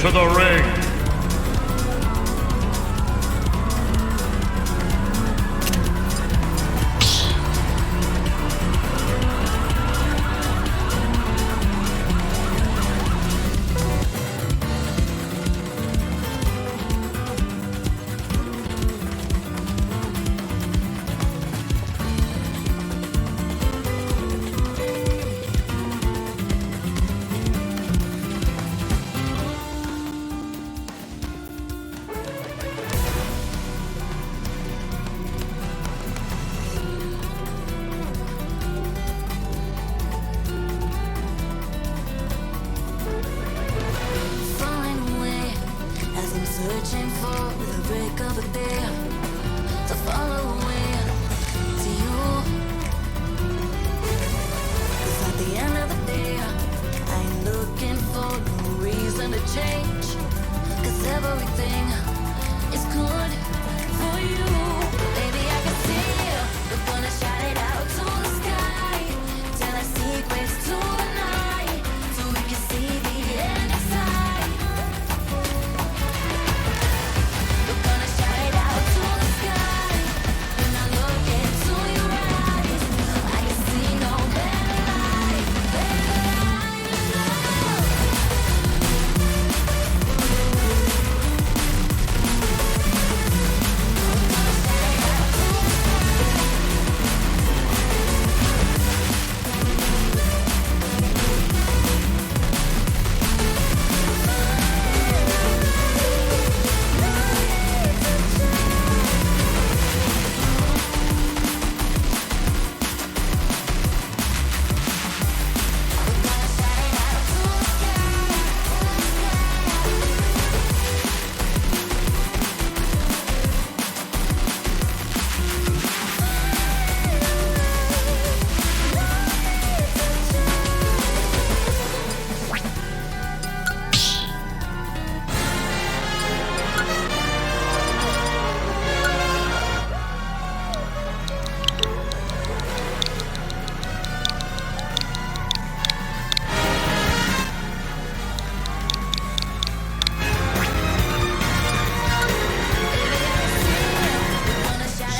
into the ring. Searching for the break of a day to follow away to you. 'Cause at the end of the day, I ain't looking for no reason to change. 'Cause everything is good for you. Baby, I can see you. We're gonna shout it out to the sky. Tell our secrets tonight so we can see the end inside.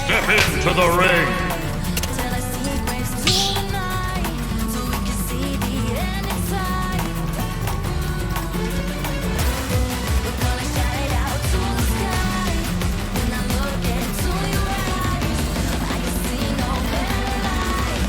Step into the ring. Tell our secrets tonight so we can see the end inside. We're gonna shout it out to the sky. When I look into your eyes, I can see no better light,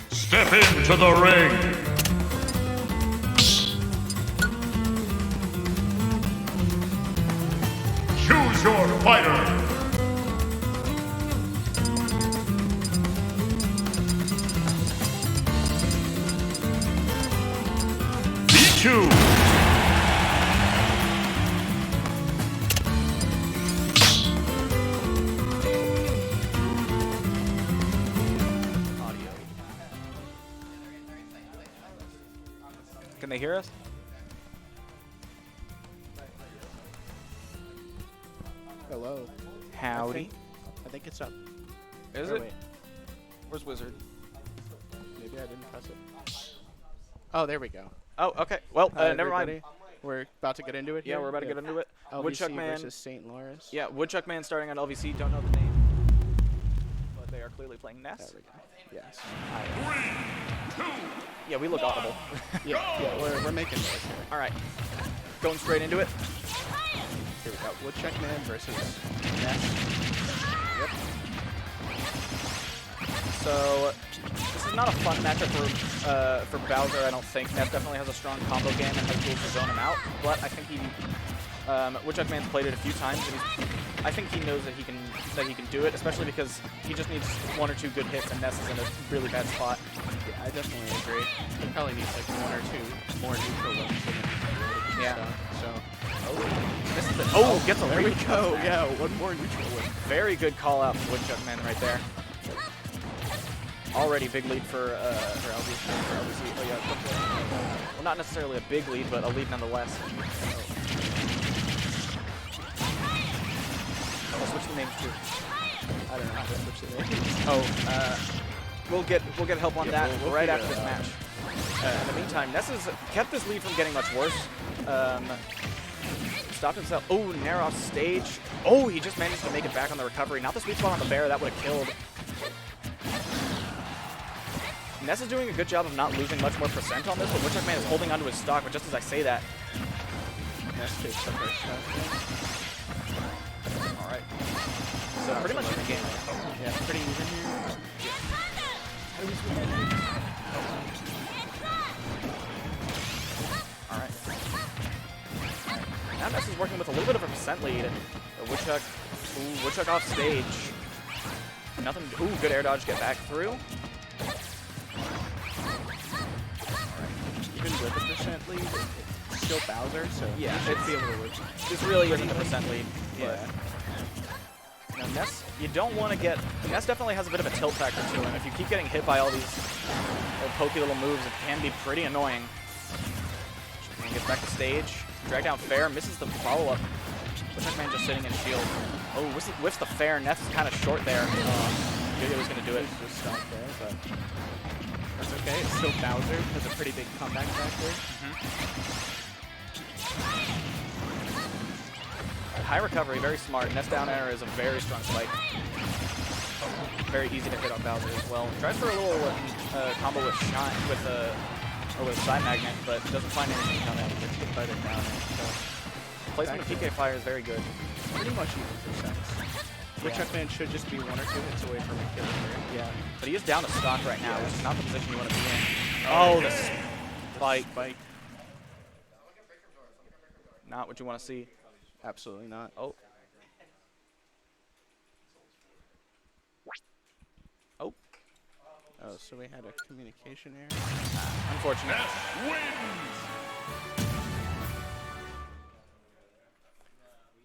Step into the ring. Choose your fighter. Two. Can they hear us? Hello. Howdy. I think it's up. Is Or it? wait, Where's Wizard? maybe I didn't press it. Oh, there we go. Oh, okay. Well, Hi, never mind. everybody. We're about to get into it. Yeah, here. we're about to get into it. LVC Woodchuck Man. versus St. Lawrence. Yeah, Woodchuck Man starting on LVC. Don't know the name, but they are clearly playing There NACE. we go. Yes. Yeah, we look audible. Yeah, we're making noise here. All right, going straight into it. Here we go. Woodchuck Man versus NACE. Yep. So this is not a fun matchup for Bowser. I don't think. Ness definitely has a strong combo game and has tools to zone him out. But I think he Woodchuck Man's played it a few times, and I think he knows that he can do it, especially because he just needs one or two good hits, and Ness is in a really bad spot. Yeah, I definitely agree. He probably needs like one or two more neutral ones. Yeah. So. This is the, gets a There we lead. go. Yeah, one more neutral one. Very good call out from Woodchuck Man right there. Already big lead for LVC. Oh yeah, well, not necessarily a big lead, but a lead nonetheless. I'll switch the names too. I don't know how to switch the names. Oh, we'll get help on that we'll right figure after it this out. match. In the meantime, Ness has kept this lead from getting much worse. Stopped himself. Oh, narrow off stage. Oh, he just managed to make it back on the recovery. Not the sweet spot on the bear. That would have killed. Ness is doing a good job of not losing much more percent on this, but Woodchuck Man is holding onto his stock. But just as I say that, Ness takes the first shot. all right. So pretty much in the game. Yeah, pretty even here. All right. Now Ness is working with a little bit of a percent lead. Woodchuck, ooh, Woodchuck off stage. Nothing. Ooh, good air dodge. Get back through. Even with a percent lead, it's still Bowser, so Yeah, he should it's- be able to win. This really isn't a percent lead. Yeah. Now Ness, you don't want to get. Ness definitely has a bit of a tilt factor to him. If you keep getting hit by all these pokey little moves, it can be pretty annoying. And gets back to stage. Drag down fair, misses the follow-up. Woodchuck Man just sitting in shield. Oh, whiffs the fair. Ness is kind of short there. Knew he was going to do it. Just stop there, but that's okay. It's still Bowser has a pretty big comeback factor. High recovery, very smart. Ness down air is a very strong spike. Very easy to hit on Bowser as well. Tries for a little combo with shine with a side magnet, but doesn't find anything on it. Gets hit by the down air. So placement of PK fire is very good. Pretty much even percents. Woodchuck Man should just be one or two hits away from a kill here. Yeah, but he is down to stock right now, which is not the position you want to be in. Oh, this spike. Not what you want to see. Absolutely not. Oh. So we had a communication error. Unfortunate. Ness wins.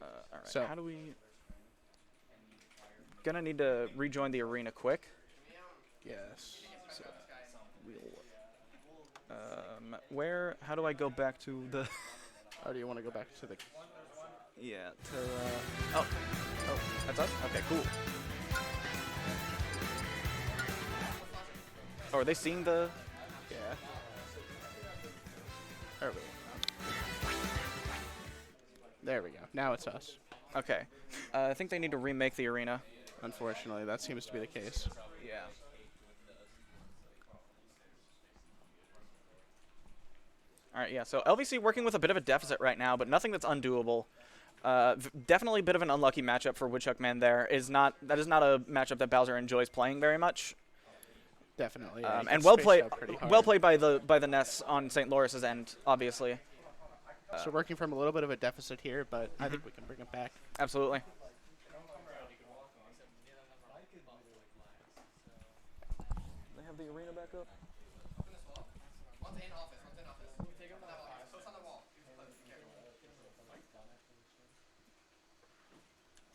All right. So- How do we? Gonna need to rejoin the arena quick. Yes. So we'll. Where? How do I go back to the? Oh, do you want to go back to the? Yeah. To. Oh, that's us. Okay, cool. Oh, are they seeing the? Yeah. There we go. There we go. Now it's us. Okay. I think they need to remake the arena. Unfortunately, that seems to be the case. Yeah. All right, yeah. So LVC working with a bit of a deficit right now, but nothing that's undoable. Definitely a bit of an unlucky matchup for Woodchuckman there. That is not a matchup that Bowser enjoys playing very much. Definitely. Yeah, he And gets well spaced played, out pretty hard. well played by the NES on St. Louris's end, obviously. So working from a little bit of a deficit here, but I think we can bring it back. Absolutely. They have the arena back up.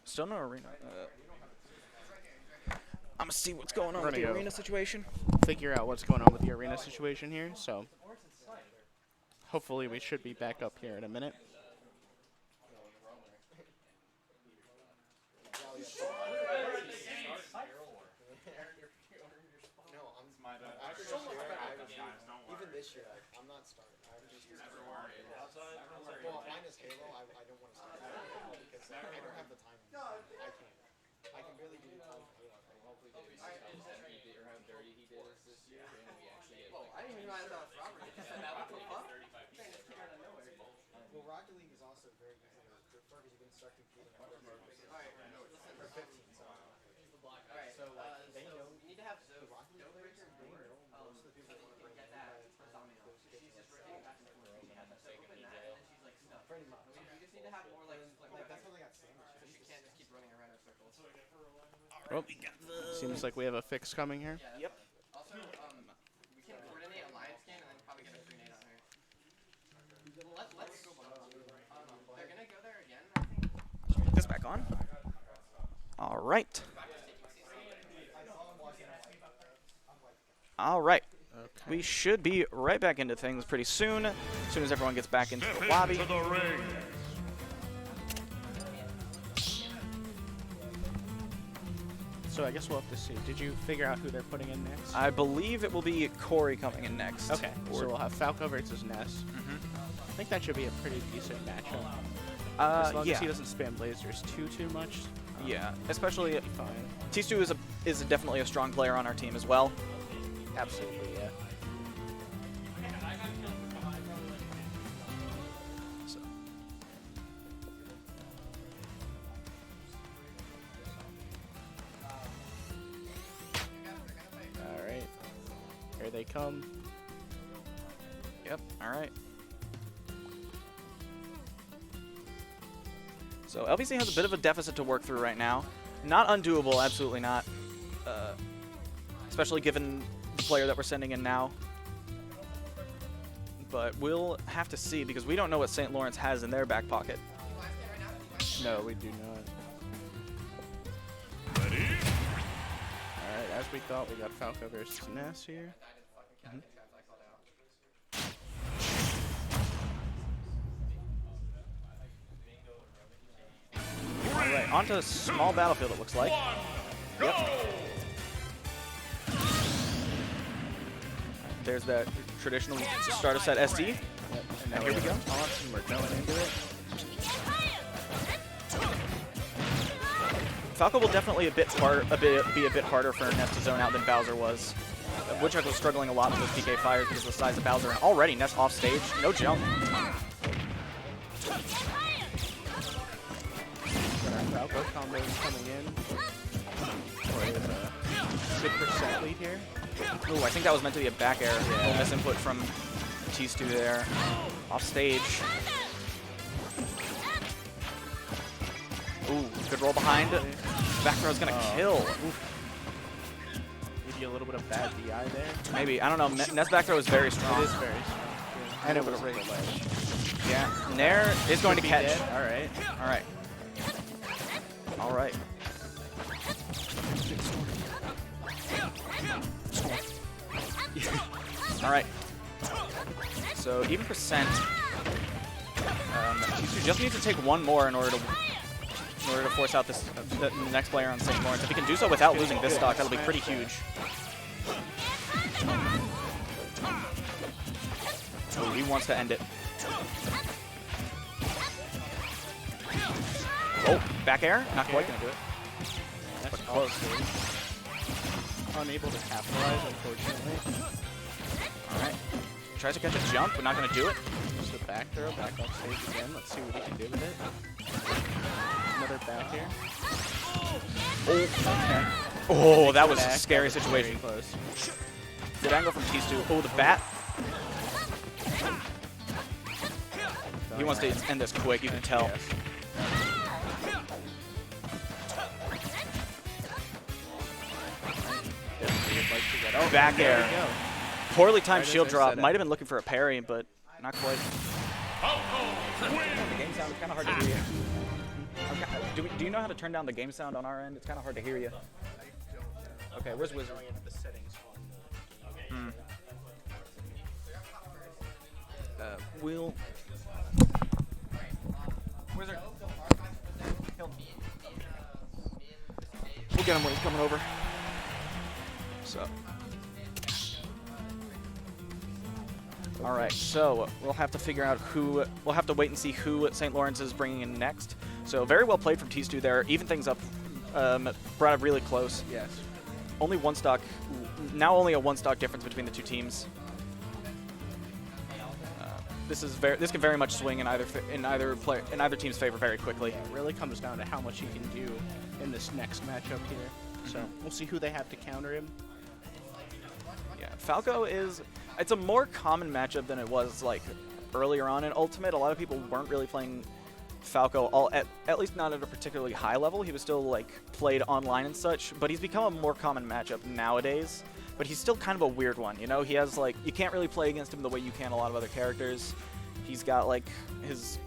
Still no arena. I'm gonna see what's going on with the gonna go. arena situation. Figure out what's going on with the arena situation here. So hopefully we should be back up here in a minute. Even this year, I'm not starting. I'm just well, mine is Halo. I don't want to start because I don't have the time. I can barely do time for Halo. Hopefully, well, I didn't even realize that was Robert. Well, Rocket League is also very easy to refer because you can start competing. Or 15. Alright, so they know you need to have the Rocket League players and they know most of the people who get that. Pretty much. You just need to have more like that's how they got sandwiched. So you can't just keep running around in circles. Oh, seems like we have a fix coming here. Yep. Also, we can coordinate alliance game and then probably get a grenade on her. Let's go. They're gonna go there again, I think. Put this back on. All right. All right. Okay. We should be right back into things pretty soon. As soon as everyone gets back into Step the lobby. into the ring. So I guess we'll have to see. Did you figure out who they're putting in next? I believe it will be Corey coming in next. Okay, so we'll have Falco versus Ness. I think that should be a pretty decent matchup. As long yeah. as he doesn't spam lasers too much. Yeah, especially Be fine. T-Stu is definitely a strong player on our team as well. Absolutely, yeah. So. All right. Here they come. Yep. All right. So LVC has a bit of a deficit to work through right now. Not undoable, absolutely not. Especially given the player that we're sending in now. But we'll have to see because we don't know what St. Lawrence has in their back pocket. No, we do not. Ready? All right, as we thought, we got Falco versus Ness here. All right, onto a small battlefield it looks like. Yep. There's that traditional starter set SD. Yep. And now Here we have go. a taunt, and we're going into it. Falco will definitely be a bit harder for Ness to zone out than Bowser was. Woodchuck was struggling a lot with those PK fires because of the size of Bowser, and already Ness off stage, no jump. Falco combo coming in. For a good percent lead here. Ooh, I think that was meant to be a back air. Little misinput from T-Stu there. Off stage. Ooh, good roll behind. Back throw's gonna kill. Oof. maybe a little bit of bad DI there. Maybe. I don't know. Ness back throw is very strong. It is very strong. Yeah. And it was right ledge. Yeah. Nair is going to catch. All right. All right. All right. All right. So even percent, T2 just needs to take one more in order to force out this the next player on St. Lawrence. If he can do so without losing this stock, that'll be pretty huge. Oh, he wants to end it. Oh, back air? Not quite gonna do it. That's close. Unable to capitalize, unfortunately. All right. Tries to catch a jump, but not gonna do it. Just a back throw, back off stage again. Let's see what he can do with it. Another back here. Oh, oh, that was a Back, scary that was situation. very close. Good angle from T2. Oh, the bat. He wants to end this quick, you can tell. Yes. Definitely would like to get out. Back There air. we go. Poorly timed Right as shield I drop. said it. Might have been looking for a parry, but not quite. Falco wins. The game sound is kind of hard to hear you. Do you know how to turn down the game sound on our end? It's kind of hard to hear you. Okay, where's Wizard? We'll... Wizard. We'll get him when he's coming over. So. All right, so we'll have to figure out who, we'll have to wait and see who St. Lawrence is bringing in next. So very well played from T2 there. Even things up, brought it really close. Yes. Only one stock, now only a one stock difference between the two teams. This can very much swing in either team's favor very quickly. Yeah, it really comes down to how much he can do in this next matchup here. So we'll see who they have to counter him. Yeah, Falco is, it's a more common matchup than it was like earlier on in Ultimate. A lot of people weren't really playing Falco, at least not at a particularly high level. He was still like played online and such, but he's become a more common matchup nowadays. But he's still kind of a weird one, you know? He has like, you can't really play against him the way you can a lot of other characters. He's got like his,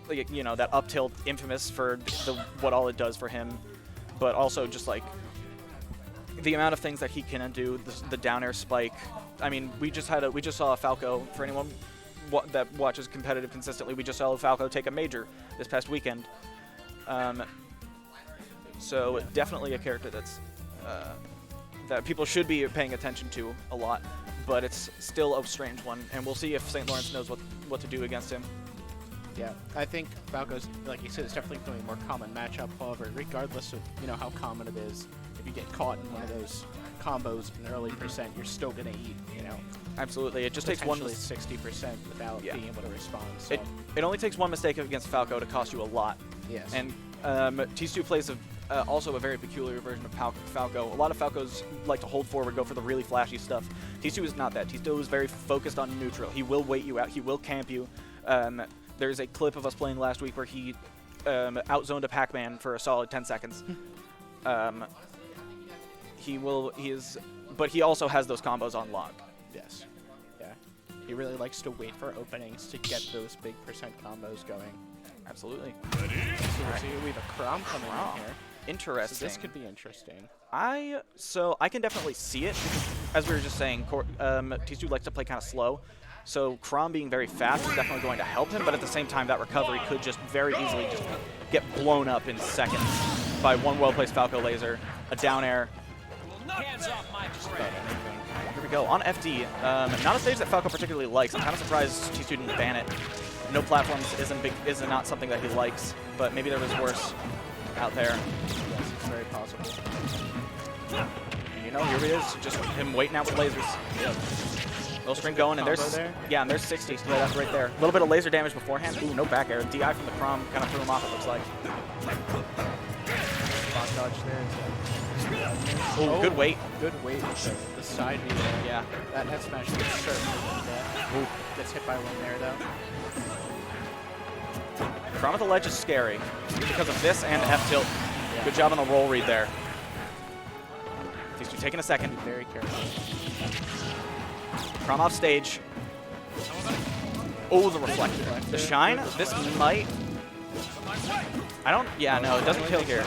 like, you know, that up tilt infamous for what all it does for him, but also just like the amount of things that he can do, the down air spike. I mean, we just saw a Falco, for anyone that watches competitive consistently, we just saw a Falco take a major this past weekend. So definitely a character that's that people should be paying attention to a lot, but it's still a strange one, and we'll see if St. Lawrence knows what to do against him. Yeah, I think Falco's, like you said, it's definitely becoming a more common matchup. However, regardless of how common it is, if you get caught in one of those combos in early percent, you're still gonna eat. Absolutely, it just takes one. 60% without being able to respond. So. It only takes one mistake against Falco to cost you a lot. Yes. And T2 plays also a very peculiar version of Falco. A lot of Falcos like to hold forward, go for the really flashy stuff. T2 is not that. T2 is very focused on neutral. He will wait you out. He will camp you. There's a clip of us playing last week where he outzoned a Pac-Man for a solid 10 seconds. But he also has those combos on lock. Yes. Yeah. He really likes to wait for openings to get those big percent combos going. Absolutely. So we'll see, we have a Crom coming in here. Interesting. So this could be interesting. So I can definitely see it, because, as we were just saying, T2 likes to play kind of slow. So Crom being very fast is definitely going to help him, but at the same time, that recovery could just very easily just get blown up in seconds by one well-placed Falco laser, a down air. Hands off my friend. Here we go, on FD. Not a stage that Falco particularly likes. I'm kind of surprised T2 didn't ban it. No platforms isn't not something that he likes, but maybe there was worse out there. Yes, it's very possible. Here he is, just him waiting out with lasers. Yep. Little string going, and there's and there's 60 right there. A little bit of laser damage beforehand. Ooh, no back air. DI from the Crom kind of threw him off, it looks like. Spot dodge there. Ooh, good weight. Good weight with the side view there. Yeah. That head smash is certainly one death. Ooh. Gets hit by one there, though. Crom at the ledge is scary because of this and F tilt. Yeah. Good job on the roll read there. These two taking a second. Be very careful. Crom off stage. Oh, the reflector. The shine. This might. I don't. Yeah, no, it doesn't kill here.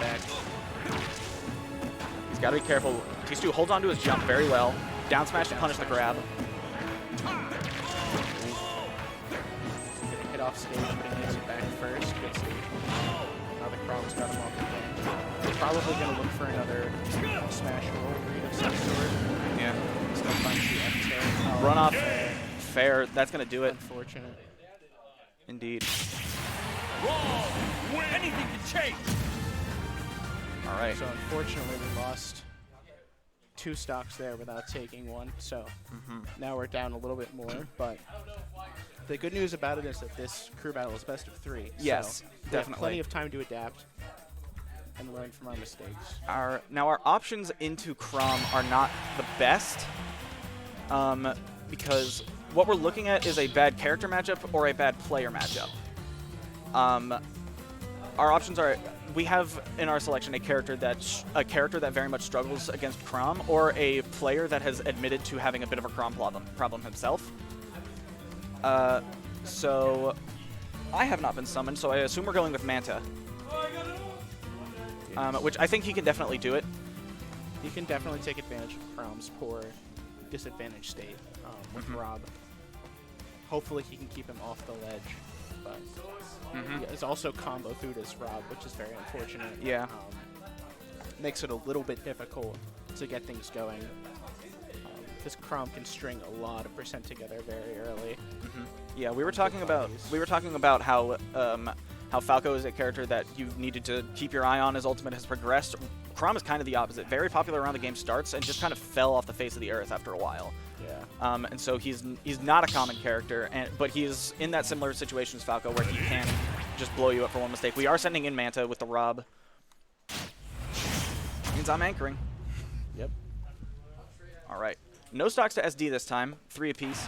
He's got to be careful. T2 holds on to his jump very well. Down smash to punish the grab. Getting hit off stage, but he hits it back first. Good stage. Now the Crom's got him off the game. They're probably going to look for another smash roll read of some sort. Yeah. Still finds the F-tilt. Run off. Fair. That's going to do it. Unfortunate. Indeed. Wrong. Win. Anything can change. All right. So unfortunately, we lost 2 stocks there without taking one. So now we're down a little bit more. But the good news about it is that this crew battle is best of 3. Yes, so we have definitely. plenty of time to adapt and learn from our mistakes. Now our options into Crom are not the best, because what we're looking at is a bad character matchup or a bad player matchup. Our options are, we have in our selection a character that very much struggles against Crom, or a player that has admitted to having a bit of a Crom problem himself. So I have not been summoned, so I assume we're going with Manta. Which I think he can definitely do it. He can definitely take advantage of Crom's poor disadvantaged state with Rob. Hopefully he can keep him off the ledge, but he is also combo food as Rob, which is very unfortunate. Yeah. Makes it a little bit difficult to get things going. This Crom can string a lot of percent together very early. Yeah, we were talking about how Falco is a character that you needed to keep your eye on as Ultimate has progressed. Crom is kind of the opposite. Very popular around the game starts and just kind of fell off the face of the earth after a while. Yeah. And so he's not a common character, but he's in that similar situation as Falco where he can just blow you up for one mistake. We are sending in Manta with the Rob. Means I'm anchoring. Yep. All right. No stocks to SD this time. 3 apiece.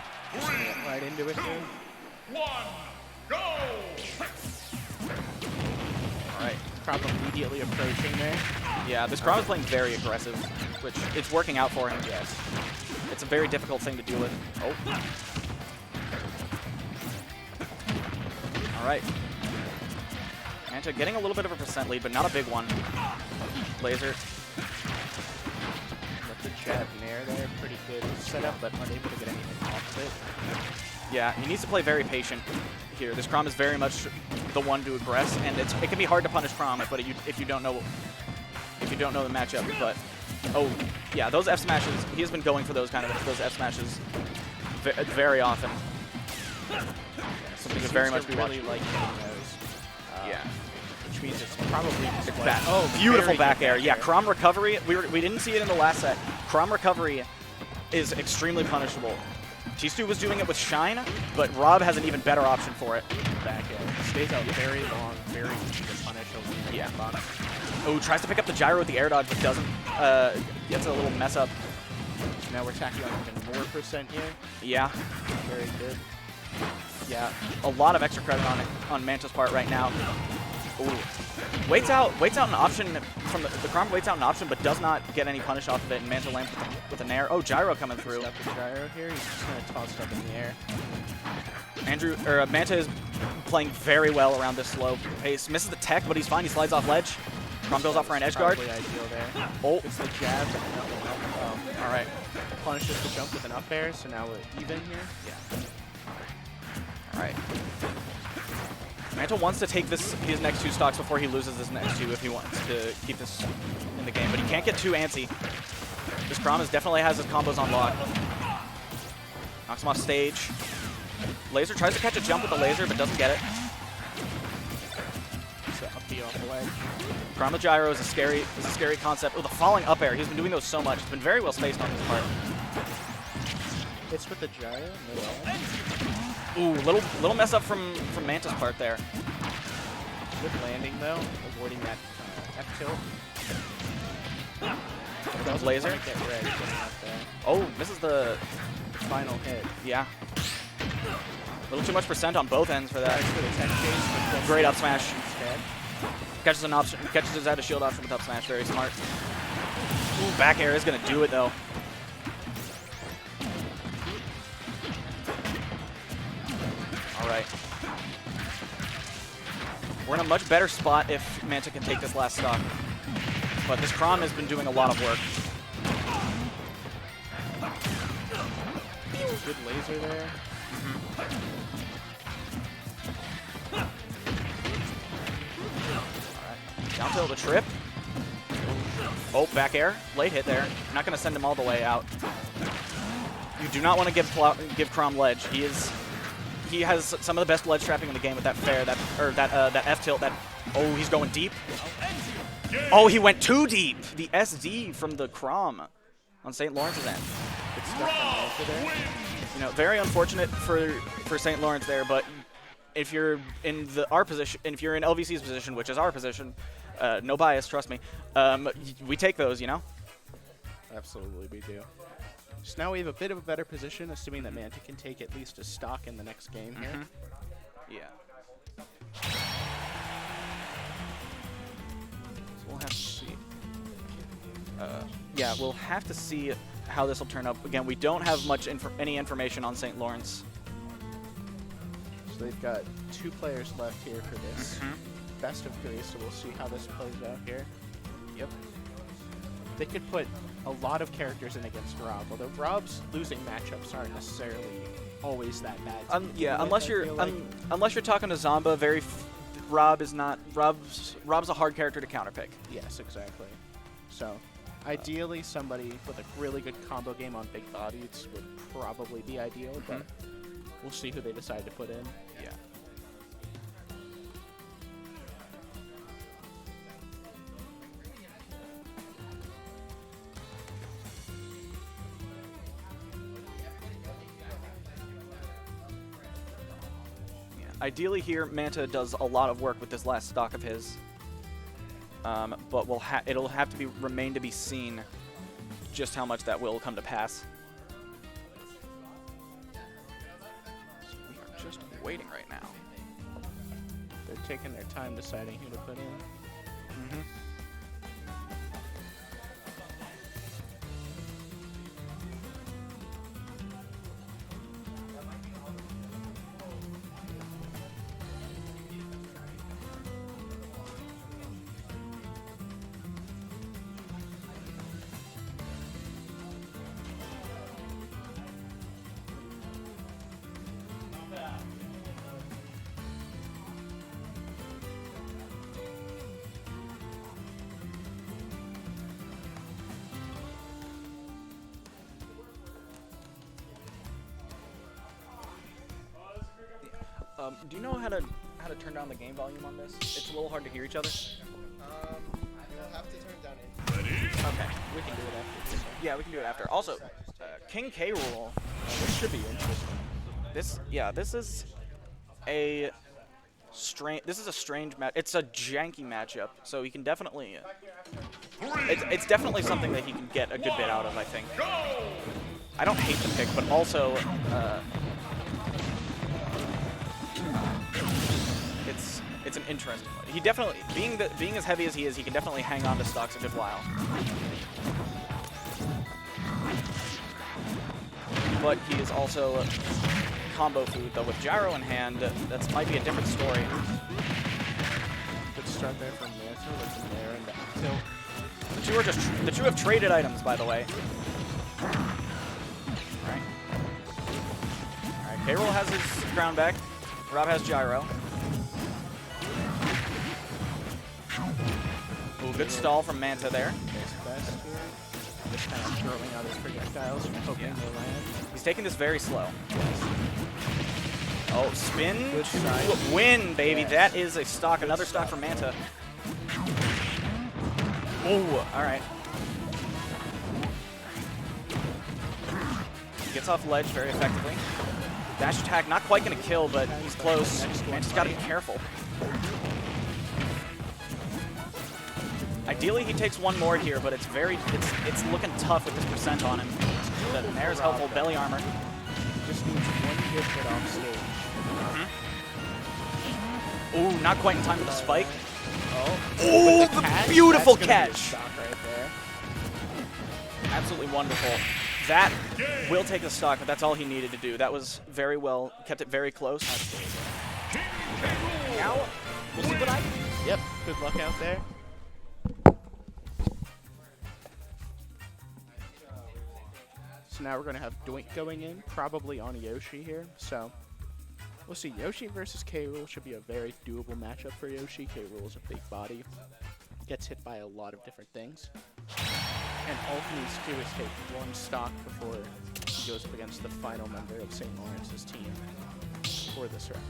Right into it here. 1, go! All right. Crom immediately approaching there. Yeah, this Crom is playing very aggressive, which it's working out for him. Yes. It's a very difficult thing to deal with. Oh. All right. Manta getting a little bit of a percent lead, but not a big one. Laser. With the jab nair there, pretty good setup, but unable to get anything off of it. Yeah, he needs to play very patient here. This Crom is very much the one to aggress, and it can be hard to punish Crom, but if you don't know the matchup. But oh yeah, those F smashes. He has been going for those F smashes very often. Something to very much be really watching. like hitting those. Yeah. Which means it's probably just like, Back. oh, Beautiful very back good air. Yeah, Crom recovery. We didn't see it in the last set. Crom recovery is extremely punishable. T2 was doing it with Shine, but Rob has an even better option for it. back air. Stays out very long, very easy to punish over Yeah. the bottom. Oh, tries to pick up the gyro with the air dodge, but doesn't. Gets a little mess up. Now we're tacking on even more percent here. Yeah. Very good. Yeah. A lot of extra credit on Manta's part right now. Ooh. Waits out an option from the Crom waits out an option, but does not get any punish off of it, and Manta lands with a nair. Oh, gyro coming through. Got the gyro here. He's just gonna toss it up in the air. Manta is playing very well around this slow pace. Misses the tech, but he's fine. He slides off ledge. Crom goes off for an edge guard. Probably ideal there. Oh. It's the jab. And All right. punishes the jump with an up air, so now we're even here. Yeah. All right. Manta wants to take his next 2 stocks before he loses his next 2 if he wants to keep this in the game, but he can't get too antsy. This Crom definitely has his combos on lock. Knocks him off stage. Laser tries to catch a jump with the laser, but doesn't get it. So up B off the ledge. Crom with gyro is a scary concept. Oh, the falling up air. He's been doing those so much. It's been very well spaced on his part. Hits with the gyro. No. Ooh, little mess up from Manta's part there. Good landing though, avoiding that F-tilt. Doesn't Laser. quite get red getting up there. Oh, misses the Final hit. yeah. A little too much percent on both ends for that. Tries for the tech chase, but gets Great the up smash. instead. Catches an option, catches his out of shield option with up smash. Very smart. Ooh, back air is gonna do it though. All right. We're in a much better spot if Manta can take this last stock. But this Chrom has been doing a lot of work. Good laser there. Alright. Down tilt the trip. Oh, back air. Late hit there. Not going to send him all the way out. You do not want to give Chrom ledge. He has some of the best ledge trapping in the game with that fair, that F tilt. Oh, he's going deep. Oh, he went too deep. The SD from the Chrom on St. Lawrence's end. Good stuff from Manta there. You know, very unfortunate for St. Lawrence there, but if you're in our position, and if you're in LVC's position, which is our position, no bias, trust me, we take those, you know? Absolutely, we do. So now we have a bit of a better position, assuming that Manta can take at least a stock in the next game here. Yeah. So we'll have to see. Yeah, we'll have to see how this will turn up. Again, we don't have much any information on St. Lawrence. So they've got 2 players left here for this best of 3, so we'll see how this plays out here. Yep. They could put a lot of characters in against Rob, although Rob's losing matchups aren't necessarily always that bad. Yeah, unless you're talking to Zomba, Rob's a hard character to counterpick. Yes, exactly. So ideally, somebody with a really good combo game on big bodies would probably be ideal, but we'll see who they decide to put in. Yeah. Ideally here, Manta does a lot of work with this last stock of his. But it'll have to remain to be seen just how much that will come to pass. So we are just waiting right now. They're taking their time deciding who to put in. Do you know how to turn down the game volume on this? It's a little hard to hear each other. You'll have to turn it down. Okay. We can do it after this. Yeah, we can do it after. Also, King K rule. This should be interesting. This is a strange match. It's a janky matchup, so he can definitely. It's definitely something that he can get a good bit out of, I think. I don't hate the pick, but also. It's an interesting one. He definitely, being as heavy as he is, he can definitely hang on to stocks a good while. But he is also combo food, though with gyro in hand, that might be a different story. Good start there from Manta with the nair and the tilt. The two have traded items, by the way. Alright. Alright, K-Roll has his ground back. Rob has gyro. Ooh, good stall from Manta there. Best here. Just kind of throwing out his projectiles and hoping they land. He's taking this very slow. Oh, spin Good to side. win, baby. Yes. That is a stock, another stock from Manta. Oh, all right. He gets off ledge very effectively. Dash attack, not quite going to kill, but he's close. Manta's got to be careful. Ideally, he takes one more here, but it's looking tough with this percent on him. The Nair is helpful, belly armor. Just needs one good hit off stage. Ooh, not quite in time with the spike. Oh, With the catch, beautiful that's gonna be a catch. stock right there. Absolutely wonderful. That will take the stock, but that's all he needed to do. That was very well, kept it very close. Now, we'll see what I can do. Yep, good luck out there. So now we're going to have Doink going in, probably on Yoshi here. So we'll see. Yoshi versus K-Rool should be a very doable matchup for Yoshi. K-Rool is a big body, gets hit by a lot of different things. And all he needs to do is take one stock before he goes up against the final member of St. Lawrence's team for this round.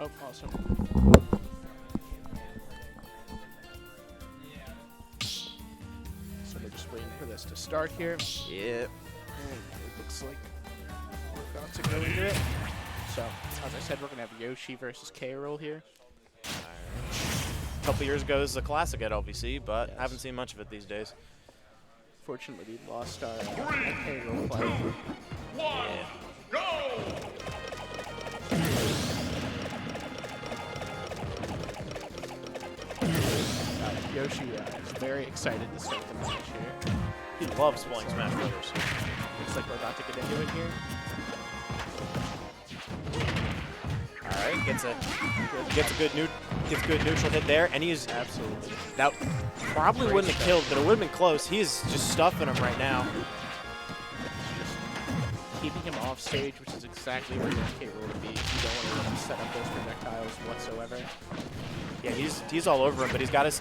Oh, awesome. So we're just waiting for this to start here. Yep. And it looks like we're about to go into it. So, as I said, we're going to have Yoshi versus K-Rool here. A couple years ago, this was a classic at LVC, but Yes. I haven't seen much of it these days. Fortunately, we lost our K-Rool fight. One, go! Yoshi is very excited to start the match here. He loves playing Smash Brothers. Looks like we're about to get into it here. All right, gets a good neutral hit there, and he's Absolutely. that probably Great wouldn't have stuff. killed, but it would have been close. He's just stuffing him right now. Keeping him off stage, which is exactly where you want K-Rool to be. You don't want to let him set up those projectiles whatsoever. Yeah, he's all over him, but he's got to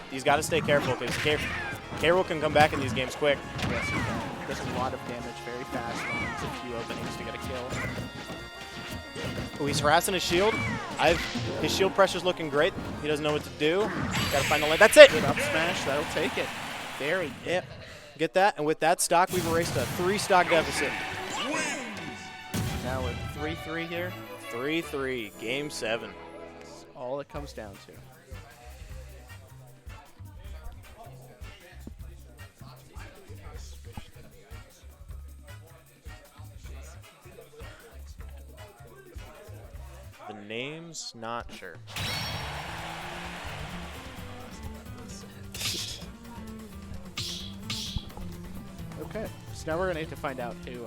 stay careful because K-Rool can come back in these games quick. Yes, he can. Does a lot of damage very fast. Finds a few openings to get a kill. Oh, he's harassing his shield. His shield pressure's looking great. He doesn't know what to do. Got to find the lane. That's it. Good up smash. That'll take it. Very good. Yep. Get that, and with that stock, we've erased a 3-stock deficit. Now we're 3-3 here. 3-3, Game 7. That's all it comes down to. The name's not sure. Okay, so now we're going to have to find out who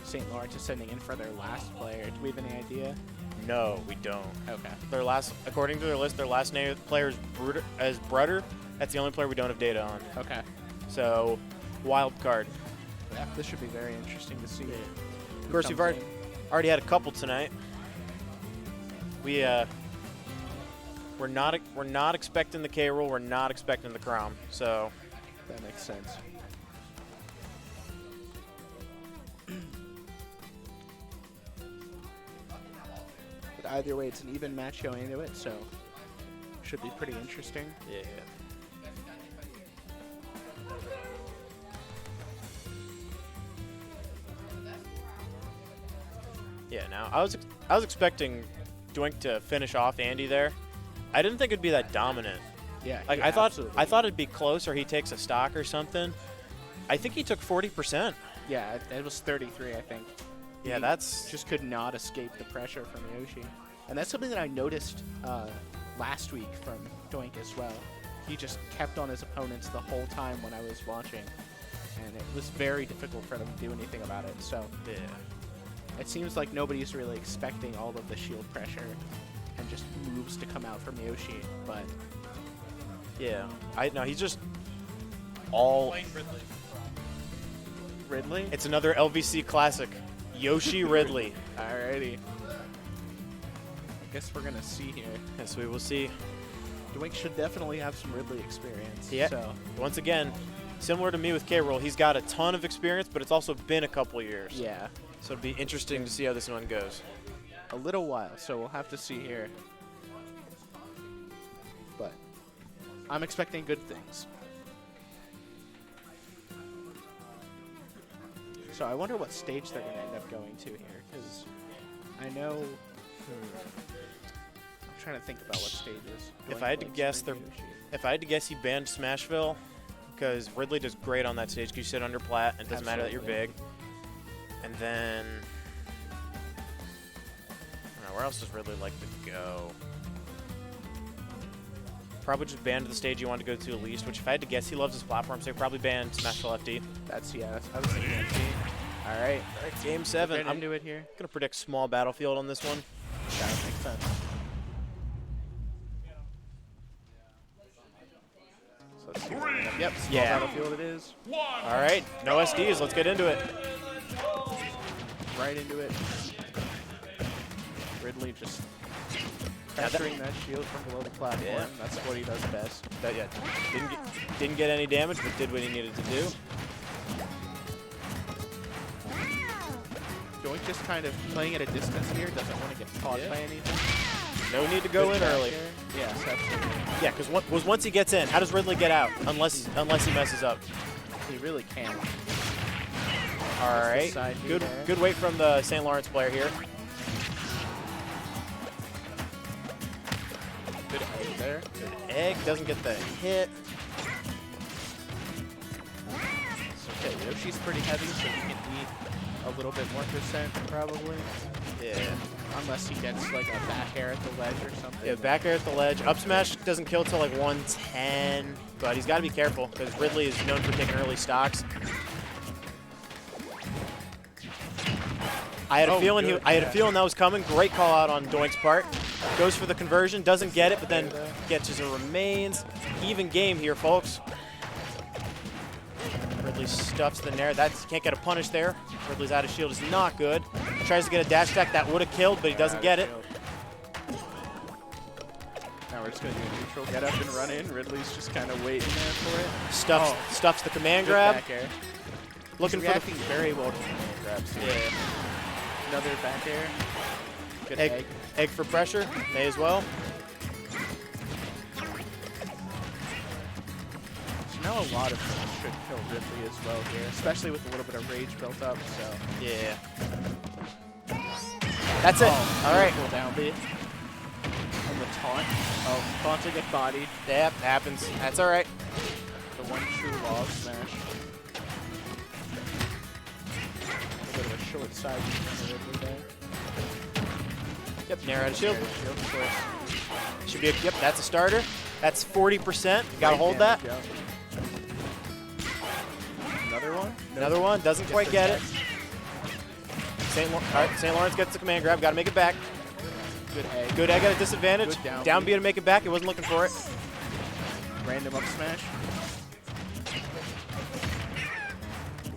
St. Lawrence is sending in for their last player. Do we have any idea? No, we don't. Okay. According to their list, their last name player is Brutter. That's the only player we don't have data on. Okay. So, wild card. Yeah, this should be very interesting to see. Of course, we've already had a couple tonight. We're not expecting the K-Rool. We're not expecting the Crom. So That makes sense. But either way, it's an even match going into it, so should be pretty interesting. yeah. Yeah. Now I was expecting Doink to finish off Andy there. I didn't think it'd be that dominant. Yeah, Like yeah, I thought absolutely. it'd be close, or he takes a stock or something. I think he took 40%. Yeah, it was 33, I think. Yeah, He that's just could not escape the pressure from Yoshi. And that's something that I noticed last week from Doink as well. He just kept on his opponents the whole time when I was watching. And it was very difficult for them to do anything about it. So yeah. it seems like nobody's really expecting all of the shield pressure and just moves to come out from Yoshi. But Yeah. No, he's just all. Ridley? It's another LVC classic. Yoshi Ridley. Alrighty. I guess we're going to see here. Yes, we will see. Doink should definitely have some Ridley experience. Yeah. So. Once again, similar to me with K-Roll, he's got a ton of experience, but it's also been a couple years. Yeah. So it'll be interesting to see how this one goes. A little while, so we'll have to see here. But I'm expecting good things. So I wonder what stage they're going to end up going to here, because I know. I'm trying to think about what stages. If I had to guess, he banned Smashville, because Ridley does great on that stage because you sit under plat, and it doesn't matter that you're big. And then, I don't know, where else does Ridley like to go? Probably just banned the stage he wanted to go to least, which if I had to guess, he loves his platform, so he probably banned Smashville FD. That's, yeah, I was thinking FD. All right. Game 7. I'm into it here. going to predict small battlefield on this one. That makes sense. So let's see. Yep, small battlefield it is. All right, no SDs. Let's get into it. Right into it. Ridley just pressuring that shield from below the platform. Yeah. That's what he does best. Didn't get any damage, but did what he needed to do. Doink just kind of playing at a distance here. Doesn't want to get caught by anything. No need to go in early. Yes, absolutely. Yeah, because once he gets in, how does Ridley get out? Unless he messes up. He really can't. All right, good wait from the St. Lawrence player here. Good egg there. Good egg, doesn't get the hit. Okay, Yoshi's pretty heavy, so he can eat a little bit more percent probably. Yeah. Unless he gets like a back air at the ledge or something. Yeah, back air at the ledge. Up smash doesn't kill till like 110, but he's got to be careful because Ridley is known for taking early stocks. I had a feeling that was coming. Great call out on Doink's part. Goes for the conversion, doesn't get it, but then catches and remains. Even game here, folks. Ridley stuffs the nair. Can't get a punish there. Ridley's out of shield is not good. Tries to get a dash attack that would have killed, but he doesn't get it. Now we're just going to do a neutral get up and run in. Ridley's just kind of waiting there for it. Stuffs the command grab. Back air. Looking He's reacting very well to command grabs. Yeah. Another back air. Good egg. Egg for pressure. May as well. So now a lot of things should kill Ridley as well here, especially with a little bit of rage built up. So yeah. That's it. All right. Cool down B. And the taunt. Oh, taunt to get bodied. Yep, happens. That's all right. The one true law of smash. A bit of a short side from Ridley there. Yep, nair out of shield. Of course. Should be yep, that's a starter. That's 40%. Gotta hold that. Yeah. Another one? Another one. Doesn't quite get it. St. Lawrence gets the command grab. Gotta make it back. Good egg. Good egg at a disadvantage. Good Down B to make it back. He wasn't looking for it. Random up smash.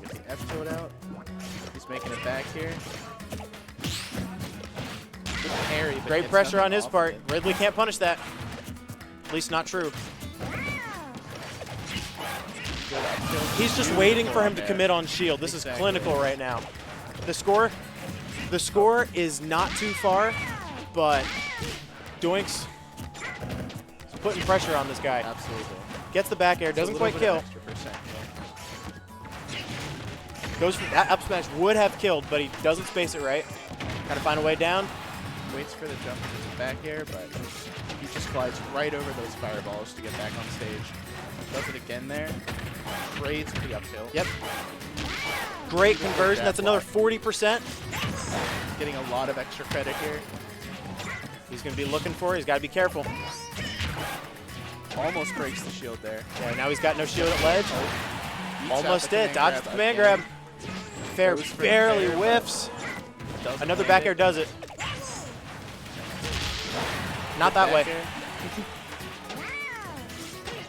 Get the F tilt out. He's making it back here. Good parry, but Great gets pressure nothing on his off part. it. Ridley can't punish that. At least not true. Good up tilt. He's just waiting for him to there. commit on shield. This is clinical right now. The score is not too far, but Doink's putting pressure on this guy. Absolutely. Gets the back air, doesn't quite kill. Goes for that up smash would have killed, but he doesn't space it right. Gotta find a way down. Waits for the jump into the back air, but he just glides right over those fireballs to get back on stage. Does it again there. Trades with the up tilt. Yep. Great conversion. That's another 40%. Getting a lot of extra credit here. He's going to be looking for it. He's got to be careful. Almost breaks the shield there. Yeah, now he's got no shield at ledge. Beats Almost out the did. Dodges the command again. grab. Fair Goes for barely the fair, whiffs. Doesn't Another land back it. air does it. Not that Back way. air.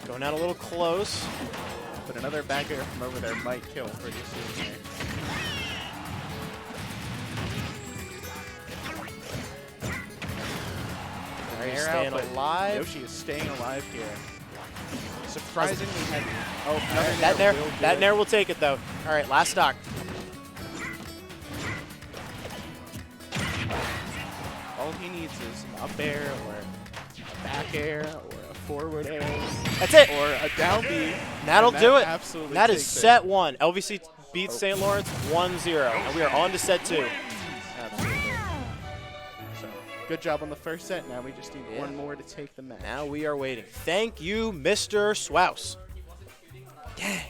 Going out a little close. But another back air from over there might kill pretty soon here. Alright, Air staying out, but alive. Yoshi is staying alive here. Surprisingly heavy. Oh, Alright, another that nair, will do that it. nair will take it though. All right, last stock. All he needs is an up air or a back air or a forward air That's it. or a down B. That'll and do that it. Absolutely That is takes it. set 1. LVC beats St. Lawrence 1-0, and we are on to set 2. Absolutely. So, good job on the first set. Now we just need Yeah. one more to take the match. Now we are waiting. Thank you, Mr. Swouse. Dang.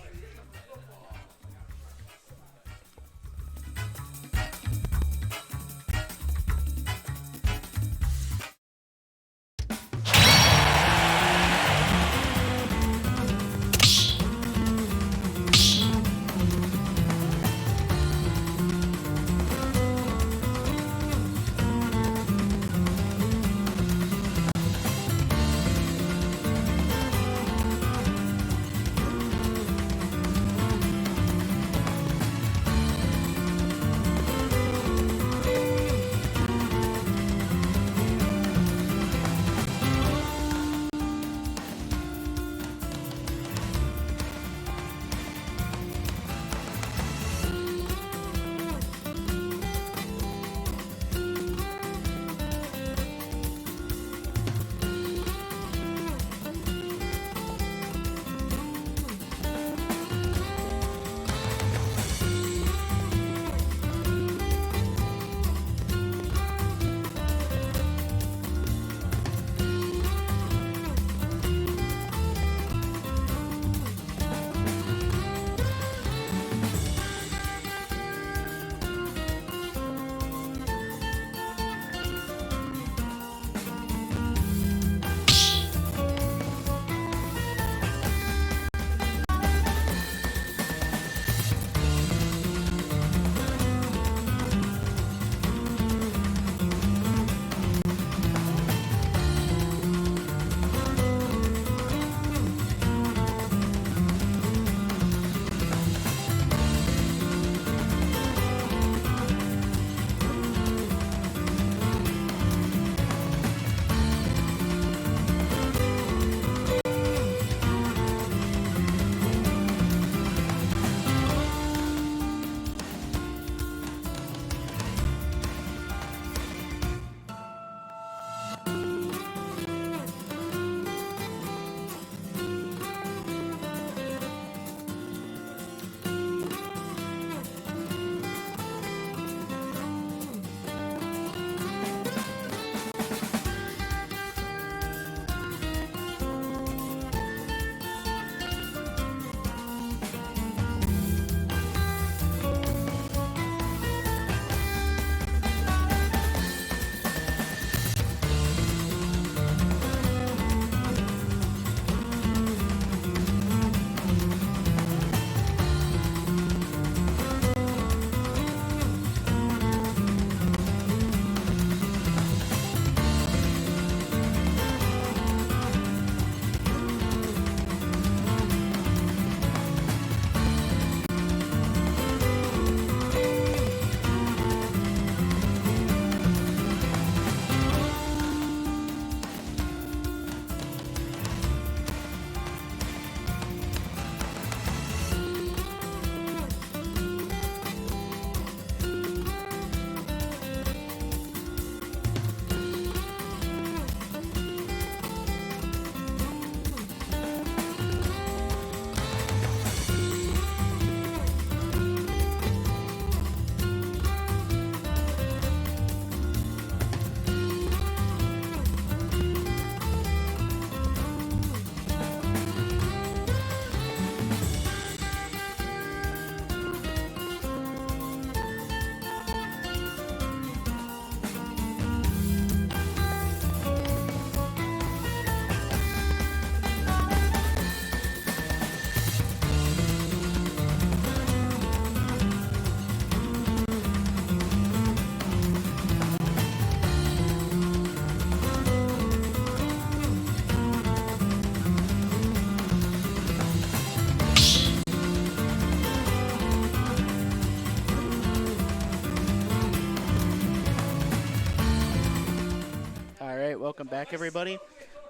welcome back, everybody.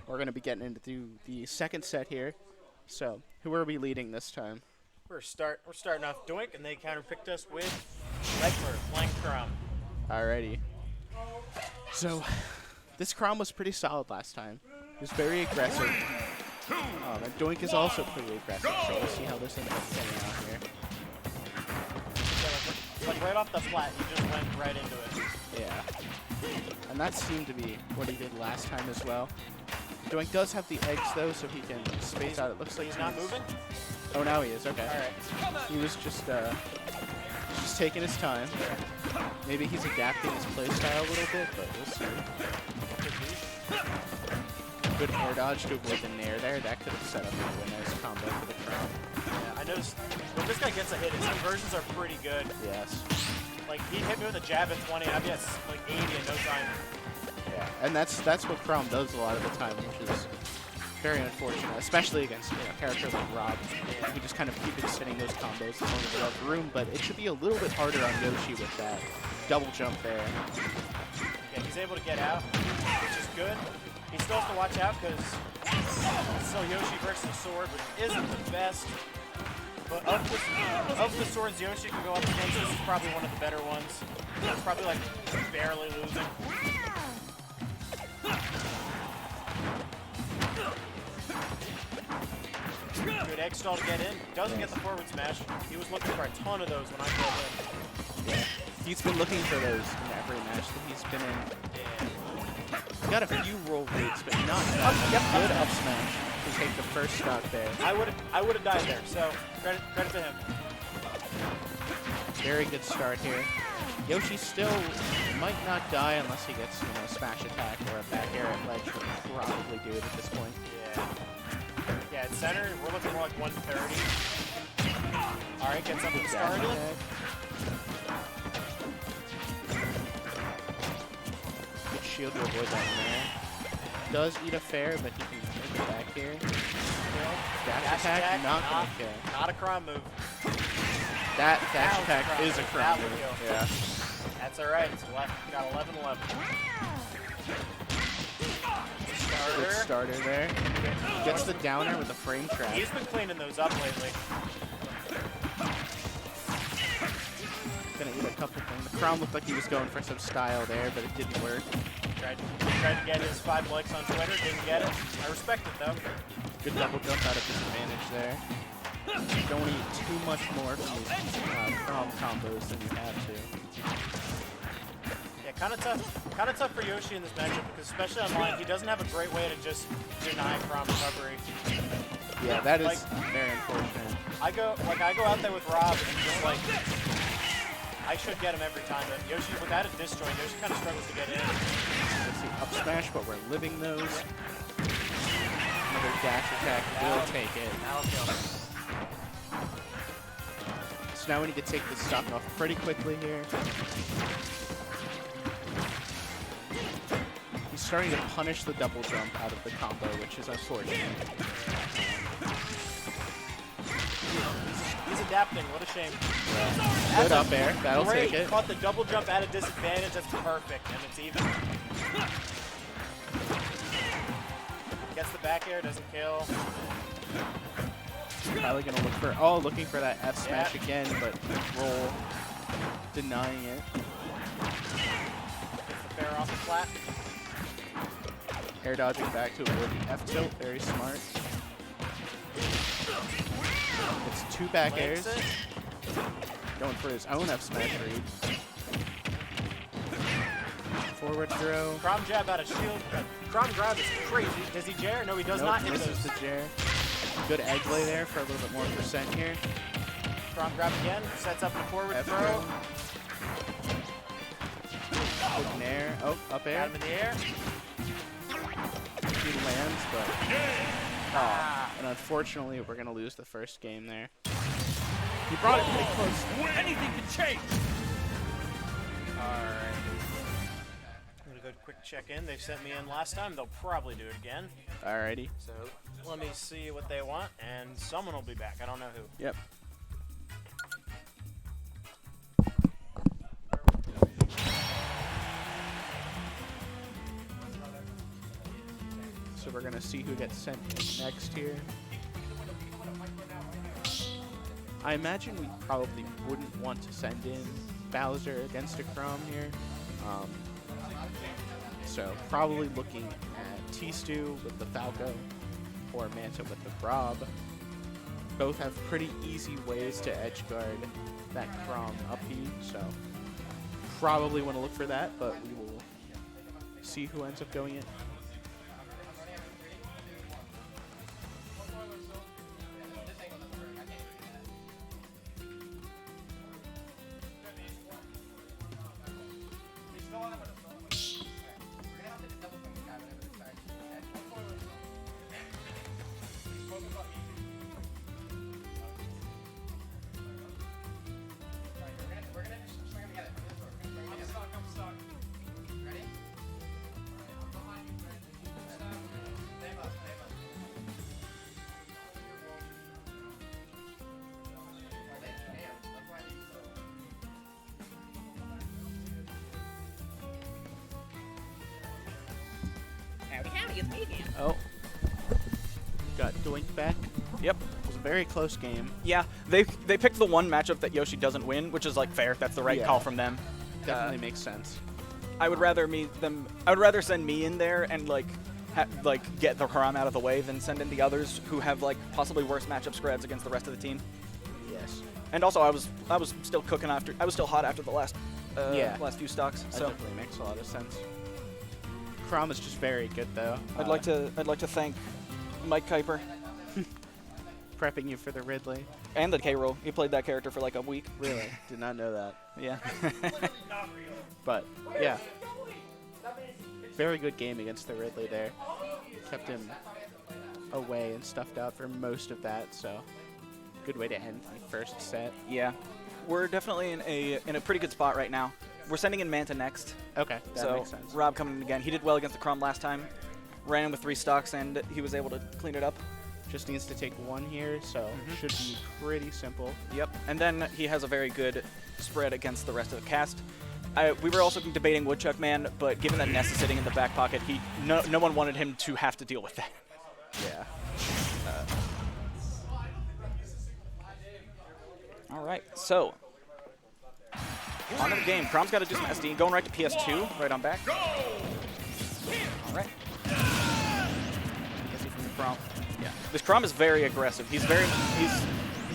We're going to be getting into the second set here. So, who are we leading this time? We're starting off Doink, and they counterpicked us with Legler, flank Crom. Alrighty. So, this Crom was pretty solid last time. He was very aggressive. And Doink is also pretty aggressive, so we'll see how this ends up playing out here. Yeah, like right off the flat, he just went right into it. Yeah. And that seemed to be what he did last time as well. Doink does have the eggs, though, so he can space out. It looks like he's not moving? Oh, now he is. Okay. All right. He was just taking his time. Maybe he's adapting his playstyle a little bit, but we'll see. Good air dodge to avoid the nair there. That could have set up a really nice combo for the Crown. Yeah, I noticed when this guy gets a hit, his conversions are pretty good. Yes. Like, he hit me with a jab at 20, and I'd be at like 80 in no time. Yeah, and that's what Crom does a lot of the time, which is very unfortunate, especially against a character like Rob. You can just kind of keep extending those combos as long as you have room, but it should be a little bit harder on Yoshi with that double jump there. Yeah, he's able to get out, which is good. He still has to watch out because it's still Yoshi versus Sword, which isn't the best. But of the swords Yoshi can go up against, this is probably one of the better ones. It's probably like barely losing. Good egg stall to get in. Doesn't get the forward smash. He was looking for a ton of those when I pulled in. Yeah. He's been looking for those in every match that he's been in. He's got a few roll reads, but not good up smash to take the first stock there. I would have died there, so credit to him. Very good start here. Yoshi still might not die unless he gets, a smash attack or a back air at ledge, which will probably do it at this point. Yeah. Yeah, at center, we're looking more like 130. Alright, get something started. Good shield to avoid that nair. Does eat a fair, but he can take it back here. Dash attack, not gonna kill. Not a Crom move. That dash attack is a Crom move. Yeah. That's alright. It's got 11-11. Good starter there. Gets the downer with the frame trap. He's been cleaning those up lately. Gonna eat a couple things. The Crown looked like he was going for some style there, but it didn't work. Tried to get his 5 likes on Twitter, didn't get it. I respect it though. Good double jump out of disadvantage there. Don't eat too much more from these Crom combos than you have to. Yeah, kind of tough for Yoshi in this matchup because especially online, he doesn't have a great way to just deny Crom recovery. Yeah, that is very unfortunate. I go out there with Rob and just like I should get him every time, but Yoshi without a disjoint, Yoshi kind of struggles to get in. Let's see, up smash, but we're living those. Another dash attack will take it. That'll kill him. So now we need to take this stock off pretty quickly here. He's starting to punish the double jump out of the combo, which is unfortunate. He's adapting. What a shame. Yeah. Good up air. That'll great. take it. Caught the double jump at a disadvantage. That's perfect, and it's even. Gets the back air. Doesn't kill. Probably gonna looking for that F smash again, but roll denying it. Gets the fair off the flat. Air dodging back to avoid the F tilt. Very smart. It's 2 back airs. Going for his own F smash read. Forward throw. Crom jab out of shield. Crom grab is crazy. Does he Jair? No, he does not hit misses those. the Jair. Good egg lay there for a little bit more percent here. Crom grab again. Sets up the forward F throw. Good nair. Oh, up air. Got him in the air. He lands, but and unfortunately, we're gonna lose the first game there. He brought it pretty close. Anything can change. Alright. I'm gonna go quick check in. They sent me in last time. They'll probably do it again. Alrighty. So let me see what they want, and someone will be back. I don't know who. Yep. So we're going to see who gets sent in next here. I imagine we probably wouldn't want to send in Bowser against a Chrom here. So probably looking at T-Stew with the Falco or Manta with the Rob. Both have pretty easy ways to edge guard that Chrom up B, so probably want to look for that, but we will see who ends up going in. Oh, got doinked back. Yep. It was a very close game. Yeah, they picked the one matchup that Yoshi doesn't win, which is like fair. That's the right call from them. Definitely makes sense. I would rather send me in there and like get the Chrom out of the way than send in the others who have like possibly worse matchup spreads against the rest of the team. Yes. And also, I was still cooking after. I was still hot after the last few stocks. That So definitely makes a lot of sense. Chrom is just very good though. I'd like to thank Mike Kuiper prepping you for the Ridley. and the K-Roll. He played that character for like a week. Really? Did not know that. Yeah. But yeah, very good game against the Ridley there. Kept him away and stuffed out for most of that, so good way to end the first set. Yeah. We're definitely in a pretty good spot right now. We're sending in Manta next. Okay, that So makes sense. Rob coming in again. He did well against the Chrom last time. Ran in with 3 stocks and he was able to clean it up. Just needs to take one here, so should be pretty simple. Yep. And then he has a very good spread against the rest of the cast. We were also debating Woodchuck Man, but given that Ness is sitting in the back pocket, no one wanted him to have to deal with that. Yeah. All right, so on to the game. Chrom's got to do some SD. Going right to PS2, right on back. All right. Guessing from the Chrom. Yeah, this Chrom is very aggressive. He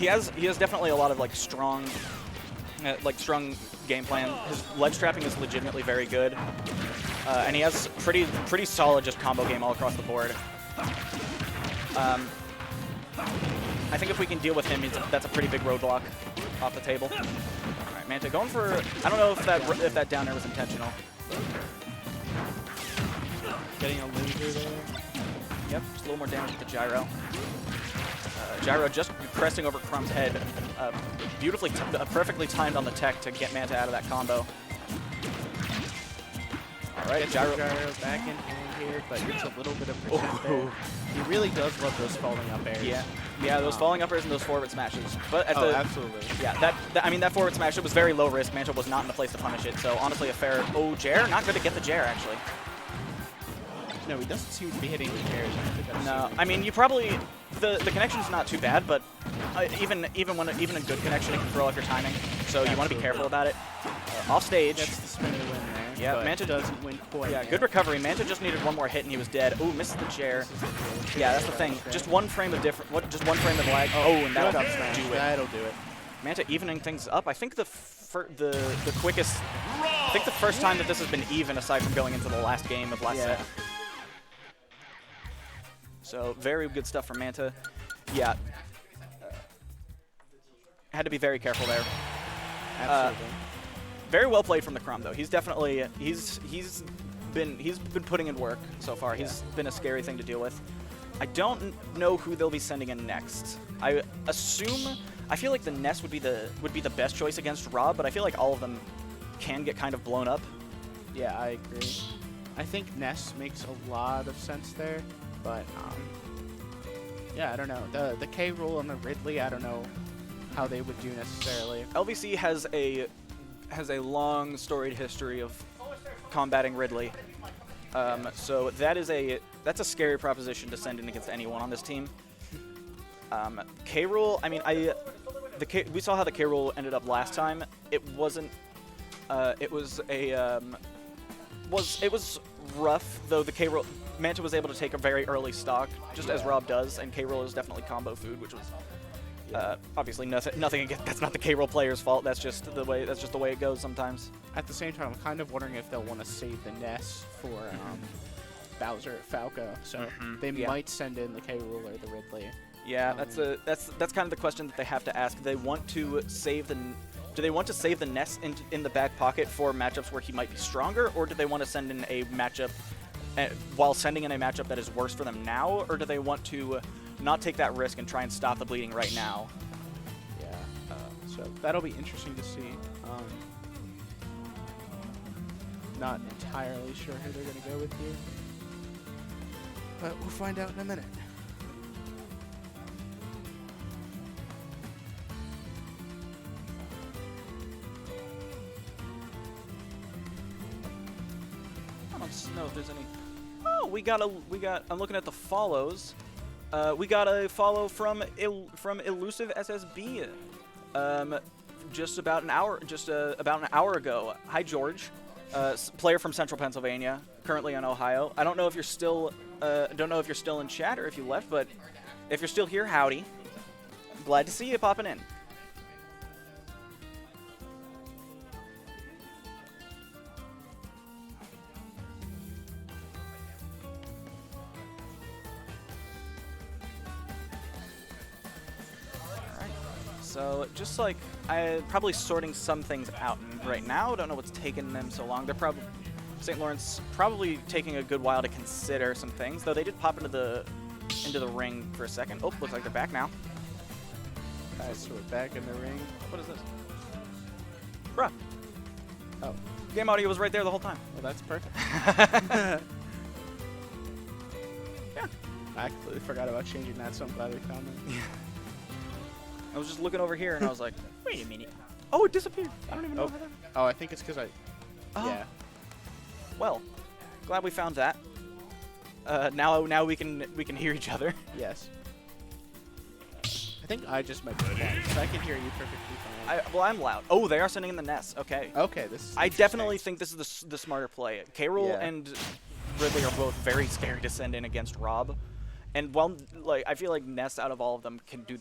has definitely a lot of like strong game plan. His ledge trapping is legitimately very good, and he has pretty solid just combo game all across the board. I think if we can deal with him, that's a pretty big roadblock off the table. All right, Manta going for. I don't know if that down air was intentional. Getting a loser there. Yep, just a little more damage with the gyro. Gyro just cresting over Chrom's head. Perfectly timed on the tech to get Manta out of that combo. All right, gyro back in hand here, but it's a little bit of percent there. He really does love those falling up airs. Yeah, those falling uppers and those forward smashes. But at absolutely. Yeah, that forward smash, it was very low risk. Manta was not in the place to punish it, so honestly a fair. Oh, Jair, not good to get the Jair actually. No, he doesn't seem to be hitting the Jairs. No, I mean you probably the connection's not too bad, but even a good connection it can throw off your timing. So you want to be careful about it. Off stage. That's the spinner win there. Yeah, Manta doesn't win quite. Yeah, good recovery. Manta just needed one more hit and he was dead. Ooh, misses the chair. Yeah, that's the thing. Just one frame of just one frame of lag. Oh, and that'll do it. That'll do it. Manta evening things up. I think the quickest. I think the first time that this has been even, aside from going into the last game of last set. So very good stuff from Manta. Yeah. Had to be very careful there. Absolutely. Very well played from the Chrom though. He's definitely he's been putting in work so far. He's been a scary thing to deal with. I don't know who they'll be sending in next. I feel like the Ness would be the best choice against Rob, but I feel like all of them can get kind of blown up. Yeah, I agree. I think Ness makes a lot of sense there, but yeah, I don't know. The K-Roll and the Ridley, I don't know how they would do necessarily. LVC has a long storied history of combating Ridley. So that is that's a scary proposition to send in against anyone on this team. K Rool, I mean, we saw how the K Rool ended up last time. It wasn't. It was rough, though. The K Rool Manta was able to take a very early stock, just as Rob does, and K Rool is definitely combo food, which was obviously nothing against. That's not the K Rool player's fault. That's just the way. That's just the way it goes sometimes. At the same time, I'm kind of wondering if they'll want to save the NES for Bowser at Falco, so they might send in the K Rool or the Ridley. Yeah, that's kind of the question that they have to ask. They want to save the. Do they want to save the NES in the back pocket for matchups where he might be stronger, or do they want to send in a matchup while sending in a matchup that is worse for them now, or do they want to not take that risk and try and stop the bleeding right now? Yeah, so that'll be interesting to see. Not entirely sure who they're going to go with here, but we'll find out in a minute. I don't know if there's any. Oh, we got. I'm looking at the follows. We got a follow from Elusive SSB. Just about an hour ago. Hi, George. Player from Central Pennsylvania, currently in Ohio. I don't know if you're still. Don't know if you're still in chat or if you left, but if you're still here, howdy. Glad to see you popping in. So just like I'm probably sorting some things out right now. Don't know what's taking them so long. They're probably St. Lawrence probably taking a good while to consider some things. Though they did pop into the ring for a second. Oh, looks like they're back now. Guys, so we're back in the ring. What is this? Bruh. Oh, game audio was right there the whole time. well, that's perfect. Yeah. I completely forgot about changing that, so I'm glad we found it. I was just looking over here and I was like, wait a minute. Oh, it disappeared. I don't even know how that. Oh, I think it's because I. Oh. Yeah. Well, glad we found that. Now we can hear each other. Yes. I think I just might be bad, because I can hear you perfectly fine. Well, I'm loud. Oh, they are sending in the NES. Okay. Okay, this is I definitely think this is the smarter play. K Rool Yeah. and Ridley are both very scary to send in against Rob, and while I feel like NES out of all of them can do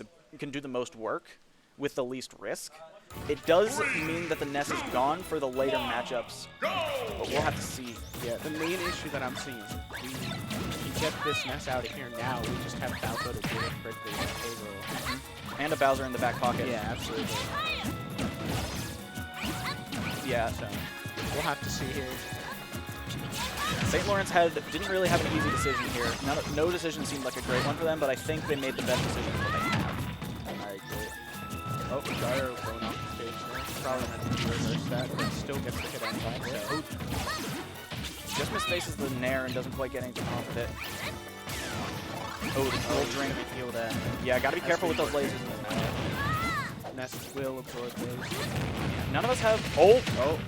the most work with the least risk. It does mean that the NES is gone for the later matchups, but we'll have to see. Yeah, the main issue that I'm seeing is we can get this NES out of here now. We just have Falco to do it quickly with K Rool. And a Bowser in the back pocket. Yeah, absolutely. Yeah. So we'll have to see here. St. Lawrence didn't really have an easy decision here. No decision seemed like a great one for them, but I think they made the best decision that they have. I agree. Oh, Gyro going off the stage there. Probably meant to reverse that, but still gets the hit on back. So. Just misfaces the Nair and doesn't quite get anything off of it. Oh, the cold drink. Yeah, gotta be careful with those lasers. Ness will absorb those. None of us have. Oh,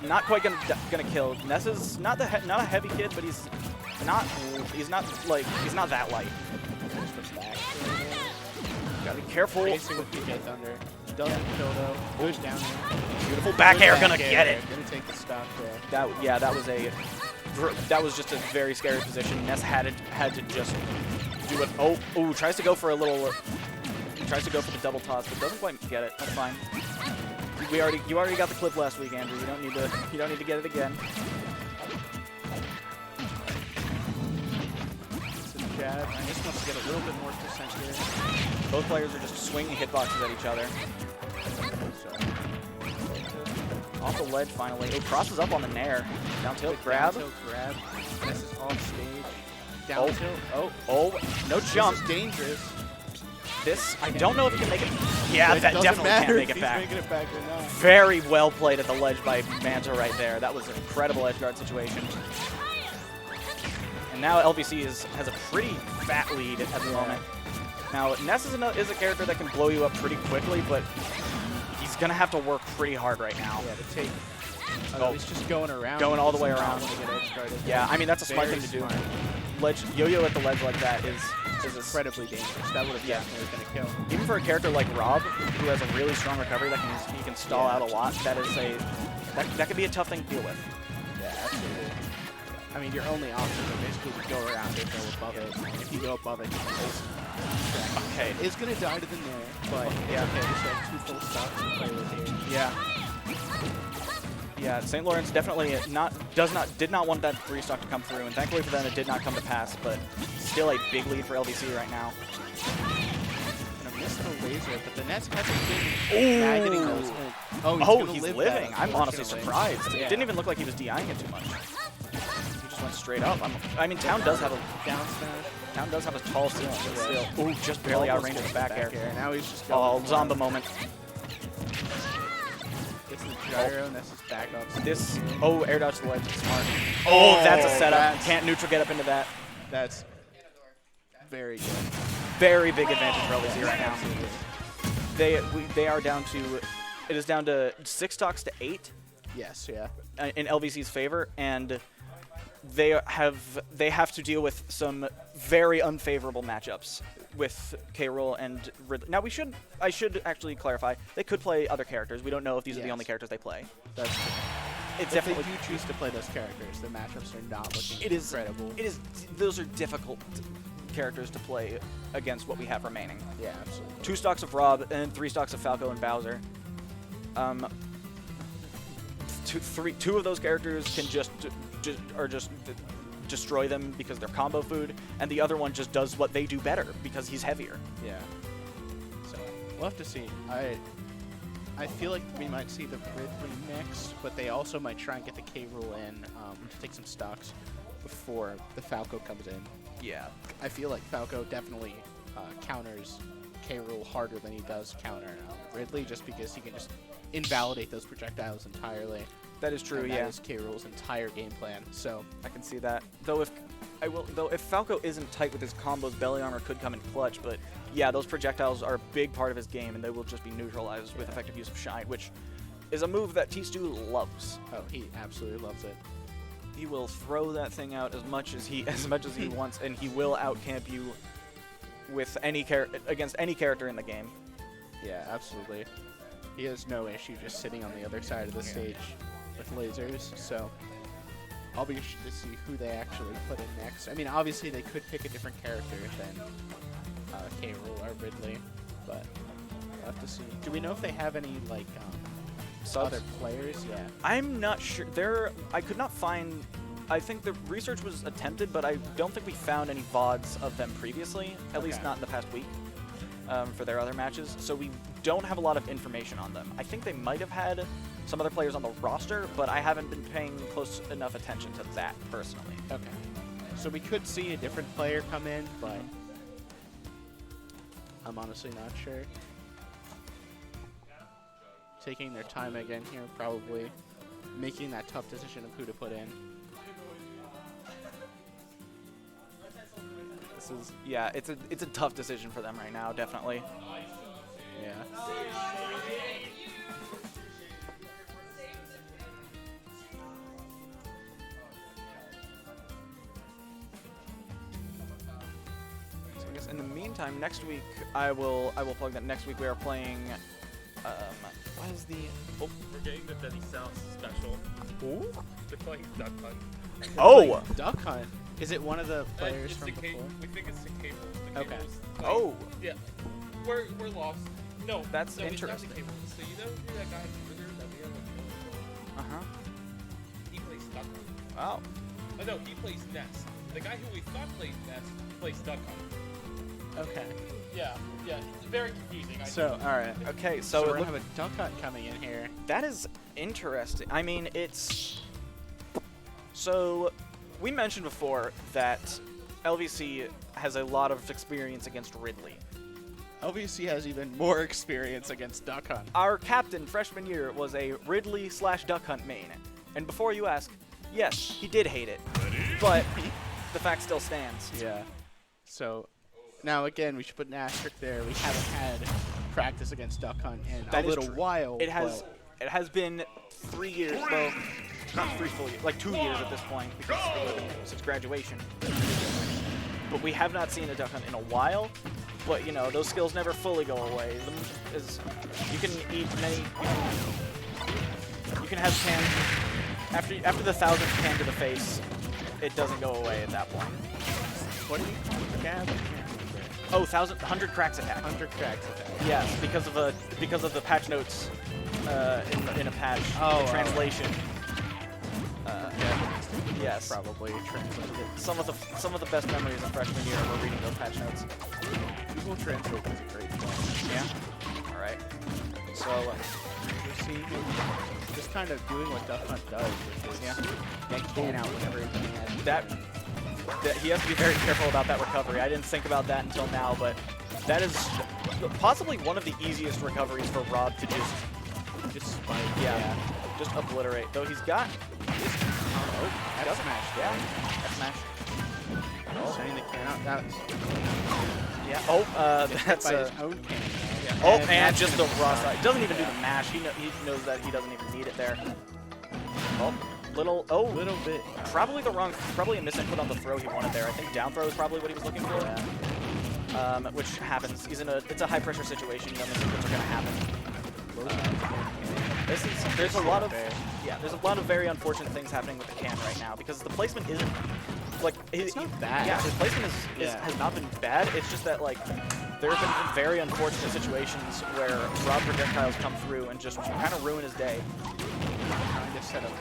not quite gonna kill. Ness is not a heavy kid, but he's not that light. Gotta be careful. Racing with PK Thunder. Doesn't kill though. Goes down here. Beautiful back air, gonna get it. Gonna take the stock there. That was just a very scary position. Ness had to just do it. Oh, tries to go for a little. Tries to go for the double toss, but doesn't quite get it. That's fine. You already got the clip last week, Andrew. You don't need to get it again. Jab. I just want to get a little bit more percent here. Both players are just swinging hitboxes at each other. So, off the ledge finally. Oh, crosses up on the Nair. Down tilt grab. Down tilt grab. This is off stage. Down tilt. Oh, no jump. This is dangerous. This, I don't know if he can make it. Yeah, that definitely can't make it back. Making it back or not. Very well played at the ledge by Manta right there. That was an incredible edge guard situation. And now LVC has a pretty fat lead at the moment. Now, Ness is a character that can blow you up pretty quickly, but he's going to have to work pretty hard right now. Yeah, to take... He's just going around. Going all the way around. To get edge guarded. Yeah, I mean, that's a smart thing to do. ledge yo-yo at the ledge like that is Incredibly dangerous. That would have definitely been a kill. even for a character like Rob, who has a really strong recovery that he can stall out a lot. That is that could be a tough thing to deal with. Yeah, absolutely. I mean, your only option is basically to go around it, go above it. If you go above it, you can just Okay. It's going to die to the nair, but yeah, okay, just have 2 full stocks to play with here. Yeah. Yeah, St. Lawrence definitely did not want that 3-stock to come through, and thankfully for them it did not come to pass, but still a big lead for LVC right now. And I missed the laser, but the Nets hasn't been magneting those in. Oh, he's living. That, I'm honestly unfortunately. surprised. Yeah. It didn't even look like he was DIing it too much. He just went straight up. I mean, Town does have a Down smash. Town does have a tall ceiling, but still. Ooh, just barely Almost outranges gets the back air. Now he's just Oh, going Zomba moment. Gets the gyro, and that's his back up. This, air dodge the ledge, smart. Oh, that's a setup. that's- Can't neutral get up into that. That's very good. Very big advantage for LVC right now. They are down to, it is down to 6 stocks to 8 Yes, yeah. in LVC's favor, and they have to deal with some very unfavorable matchups with K-Rool and Ridley. Now I should actually clarify, they could play other characters. We don't know if these are the only characters they play. That's true. It's If they definitely do choose to play those characters, the matchups are not looking It is incredible. those are difficult characters to play against what we have remaining. Yeah, absolutely. 2 stocks of Rob and 3 stocks of Falco and Bowser. Two of those characters can just destroy them because they're combo food, and the other one just does what they do better because he's heavier. Yeah. So we'll have to see. I feel like we might see the Ridley next, but they also might try and get the K-Rool in to take some stocks before the Falco comes in. Yeah. I feel like Falco definitely counters K-Rool harder than he does counter Ridley, just because he can just invalidate those projectiles entirely. That is true, and yeah. That is K-Rool's entire game plan. So I can see that. Though if Falco isn't tight with his combos, belly armor could come in clutch, but yeah, those projectiles are a big part of his game, and they will just be neutralized with effective use of Shine, which is a move that T-Stu loves. oh, he absolutely loves it. He will throw that thing out as much as he wants, and he will outcamp you with against any character in the game. Yeah, absolutely. He has no issue just sitting on the other side of the stage with lasers, so I'll be interested to see who they actually put in next. I mean, obviously they could pick a different character than K-Rool or Ridley, but we'll have to see. Do we know if they have any, like, other players? Yeah. I'm not sure. I could not find. I think the research was attempted, but I don't think we found any VODs of them previously, at least not in the past week, for their other matches. So we don't have a lot of information on them. I think they might have had some other players on the roster, but I haven't been paying close enough attention to that personally. Okay. So we could see a different player come in, but I'm honestly not sure. Taking their time again here, probably making that tough decision of who to put in. Yeah, it's a tough decision for them right now, definitely. Yeah. So I guess in the meantime, next week I will plug that next week we are playing. What is the? We're getting the Denny South special. Ooh. They're playing Duck Hunt. Oh. Duck Hunt. Is it one of the players It's from the before? we think it's the cable. The Okay. cable's like, Oh. Yeah. We're lost. No. That's no, interesting. It's not the cable. So you know who that guy Twitter that we have on Uh huh. He plays Duck Hunt. Wow. Oh no, he plays NES. The guy who we thought played NES plays Duck Hunt. Okay. Yeah. It's very confusing. So, alright. Okay, So so we're going to have a Duck Hunt coming in here. that is interesting. I mean, it's so we mentioned before that LVC has a lot of experience against Ridley. LVC has even more experience against Duck Hunt. Our captain freshman year was a Ridley/Duck Hunt main, and before you ask, yes, he did hate it, but the fact still stands. Yeah. So, now again, we should put an asterisk there. We haven't had practice against Duck Hunt in That a is little true. while. It has been 3 years, well, not 3 full years, like 2 years at this point, because since graduation. but we have not seen a duck hunt in a while. But you know, those skills never fully go away. You can eat many. You can have can after the 1000th can to the face. It doesn't go away at that point. What do you call it? Gab? Oh, 100 cracks attack. 100 cracks attack. Yes, because of the patch notes in a patch translation. Yes, Probably translated. some of the best memories of freshman year were reading those patch notes. Google Translate is a great thing. Yeah. All right. So You see him just kind of doing what Duck Hunt does, which is get can out whenever he can. that he has to be very careful about that recovery. I didn't think about that until now, but that is possibly one of the easiest recoveries for Rob to just spike. yeah, just obliterate. Though he's got That's smash. yeah, that smash. Sending the can out. That's Yeah. That's by his own can. yeah. Oh, and just the raw side. Doesn't even do the mash. He knows that he doesn't even need it there. Oh, little bit. probably a misinput on the throw he wanted there. I think down throw is probably what he was looking for. Which happens. It's a high pressure situation. You know, misinputs are gonna happen. There's a lot of very unfortunate things happening with the can right now because the placement isn't like It's not bad. Yeah, his placement has not been bad. It's just that like there have been very unfortunate situations where Rob projectiles come through and just kind of ruin his day. Trying to set up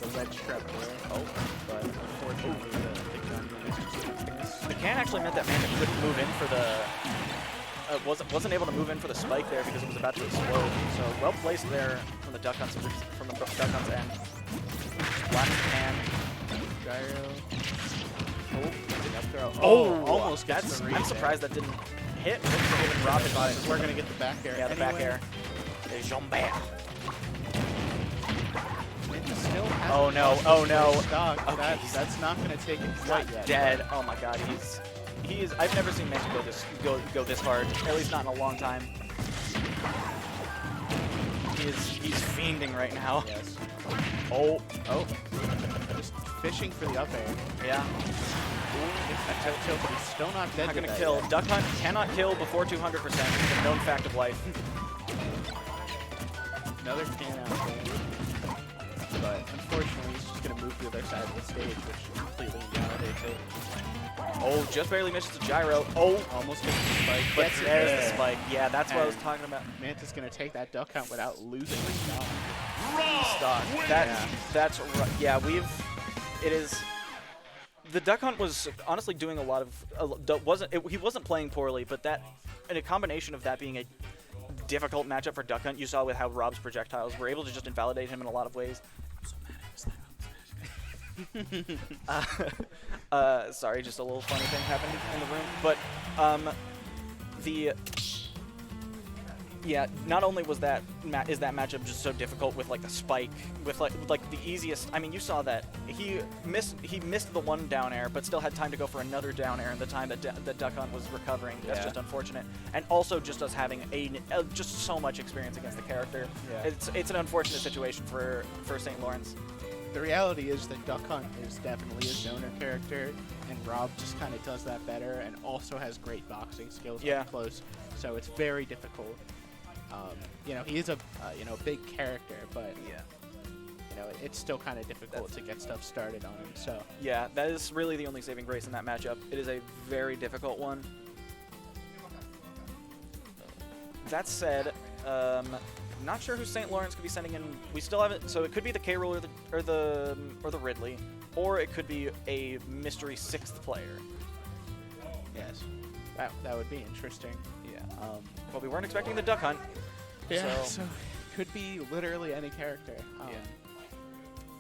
the ledge trap there. But unfortunately the gun missed. The can actually meant that Manta couldn't move in for the wasn't able to move in for the spike there because it was about to explode. So well placed there from the Duck Hunt's end. Blast the can. Gyro. Up throw. Almost gets that's. the I'm read surprised that didn't hit. Giving Rob advantage. We're gonna get the back air. Yeah, the back anyway. air. The Jambert. Manta still has Oh no! Oh no! stock. Okay, That's not gonna take it quite yet. Dead. Oh my God, he is. I've never seen Manta go this hard. At least not in a long time. He's fiending right now. Yes. Oh. Just fishing for the up air. Yeah. That kill, but he's still not dead. Not gonna to that kill. yet. Duck Hunt cannot kill before 200%. It's a known fact of life. Another can out there. But unfortunately, he's just going to move to the other side of the stage, which completely invalidates it. Oh, just barely misses the gyro. Oh, Almost gets the spike. but Gets it there's there. the spike. Yeah, that's what I was And talking about. Manta's going to take that duck hunt without losing the stock. Stock. That's right. Yeah, it is. The Duck Hunt was honestly doing a lot of. He wasn't playing poorly, but that, in a combination of that being a difficult matchup for Duck Hunt, you saw with how Rob's projectiles were able to just invalidate him in a lot of ways. Sorry, just a little funny thing happened in the room. But not only was that matchup just so difficult with like the spike, with like the easiest. I mean, you saw that he missed the one down air, but still had time to go for another down air in the time that Duck Hunt was recovering. That's Yeah. just unfortunate, and also just us having just so much experience against the character. Yeah. It's an unfortunate situation for St. Lawrence. The reality is that Duck Hunt is definitely a zoner character, and Rob just kind of does that better, and also has great boxing skills Yeah. up close. So it's very difficult. You know, he is a big character, but you know, it's still kind of difficult to get stuff started on him. So Yeah, that is really the only saving grace in that matchup. It is a very difficult one. That said, not sure who St. Lawrence could be sending in. We still haven't. So it could be the K. Rool or the Ridley, or it could be a mystery 6th player. yes, that would be interesting. Yeah. Well, we weren't expecting the Duck Hunt. So could be literally any character. Yeah.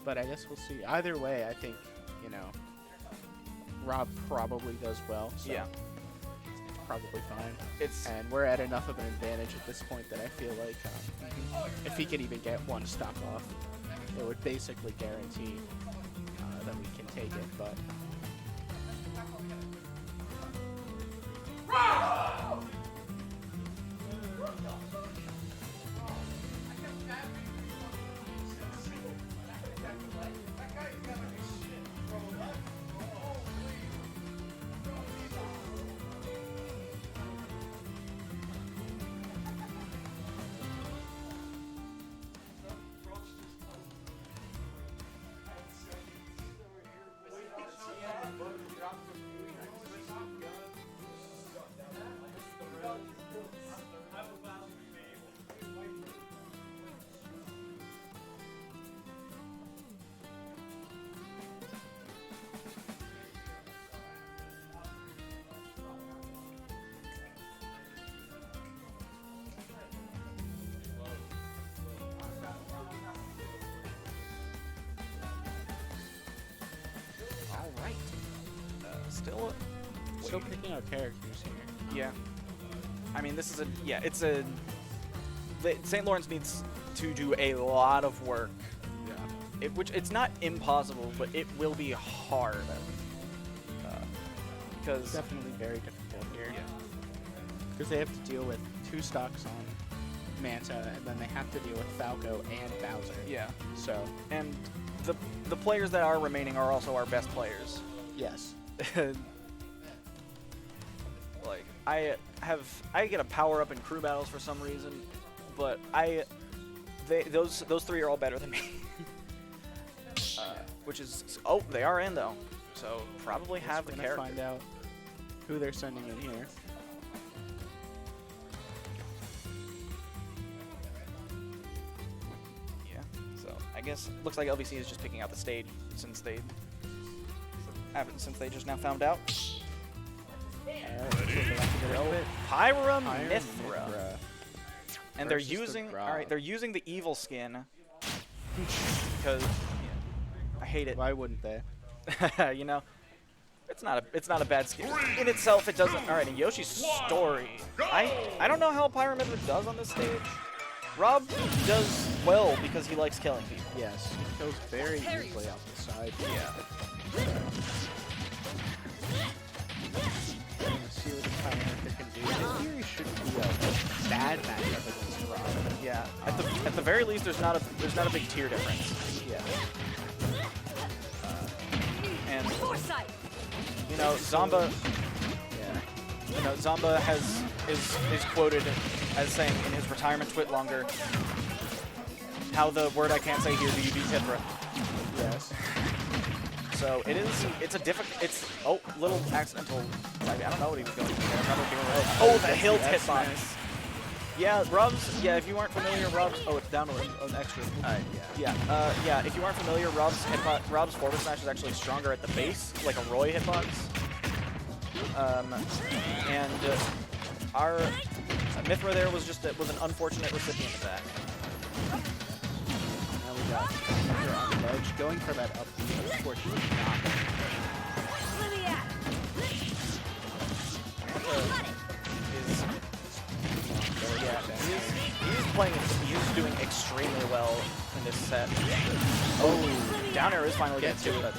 But I guess we'll see. Either way, I think, you know, Rob probably does well. So Yeah. it's probably fine. It's And we're at enough of an advantage at this point that I feel like if he can even get one stock off, it would basically guarantee that we can take it. But Still, Still picking out characters here. yeah. I mean, this is St. Lawrence needs to do a lot of work. Yeah. Which it's not impossible, but it will be hard. Because Definitely very difficult here. yeah. Because they have to deal with 2 stocks on Manta, and then they have to deal with Falco and Bowser. Yeah. So, And the players that are remaining are also our best players. yes. Like I get a power up in crew battles for some reason, but those 3 are all better than me. Which is they are in though, so probably have the We're character. gonna find out who they're sending in here. Yeah. So I guess looks like LVC is just picking out the stage since they just now found out. Pyra Mithra. And they're versus the using Grog. they're using the evil skin because I hate it. Why wouldn't they? You know, it's not a bad skin in itself. It doesn't. All right, and Yoshi's story. I don't know how Pyra Mithra does on this stage. Rob does well because he likes killing people. Yes, it goes very easily out the side. Yeah. Let's see what the Pyra can do. In theory, shouldn't be a bad matchup against Rob. Yeah. At the very least, there's not a big tier difference. Yeah. And you know, Zamba. Yeah. You know, Zamba is quoted as saying in his retirement tweet longer, how the word I can't say here, do you beat Hydra? Yes. So it's a little accidental. I don't know what he was going for there. Another hero roll. Oh, the hilt hitbox. Yeah, Rob's. Yeah, if you aren't familiar, Rob's. Oh, it's down to an extra. Yeah. Yeah. If you aren't familiar, Rob's forward smash is actually stronger at the base, like a Roy hitbox. And our Mithra there was an unfortunate recipient of that. Now we got Mithra on the ledge, going for that up B, but unfortunately not. He's doing extremely well in this set. Oh, down air is finally getting to it.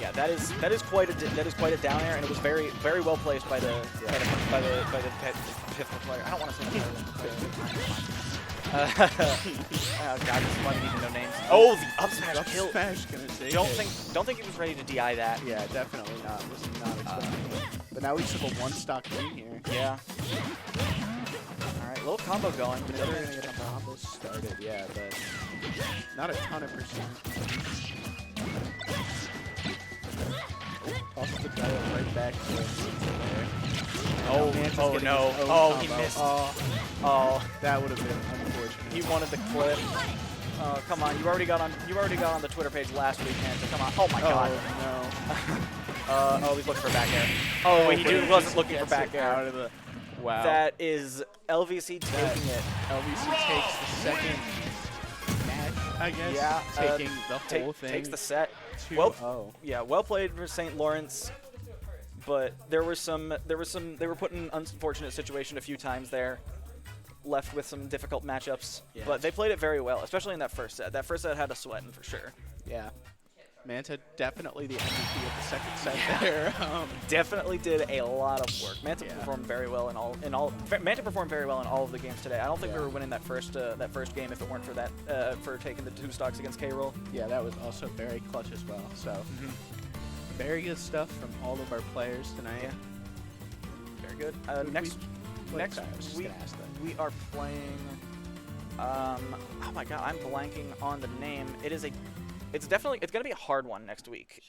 Yeah, that is quite a down air, and it was very well placed by the fifth player. I don't want to say that. Oh god, this might need to know names. Oh, the up smash kill. Smash gonna take Don't it. think he was ready to DI that. Yeah, definitely not. This is not expecting it. But now we just have a 1-stock win here. Yeah. Alright, little combo going. They're gonna get a combo started, yeah, but not a ton of percent. Tosses the dial right back to there. Oh no. Oh, he missed. Oh, that would have been unfortunate. he wanted the clip. Oh, come on. You already got on the Twitter page last week, man. So come on. Oh my god. Oh Oh, he's looking for back air. Oh, he wasn't looking for back air. Out of the, wow. That is LVC taking it. LVC takes the second match, I guess. Yeah, taking the whole thing. Takes the set. 2-0. Yeah, well played for St. Lawrence, but they were put in an unfortunate situation a few times there, left with some difficult matchups. Yeah. But they played it very well, especially in that first set. That first set had us sweating for sure. Yeah. Manta definitely the MVP of the second set there. Definitely did a lot of work. Manta Yeah. performed very well in Manta performed very well in all of the games today. I don't think we were winning that first game if it weren't for that for taking the 2 stocks against K-Roll. Yeah, that was also very clutch as well. So very good stuff from all of our players tonight. Yeah. Very good. Next week we are playing. Oh my god, I'm blanking on the name. It's gonna be a hard one next week.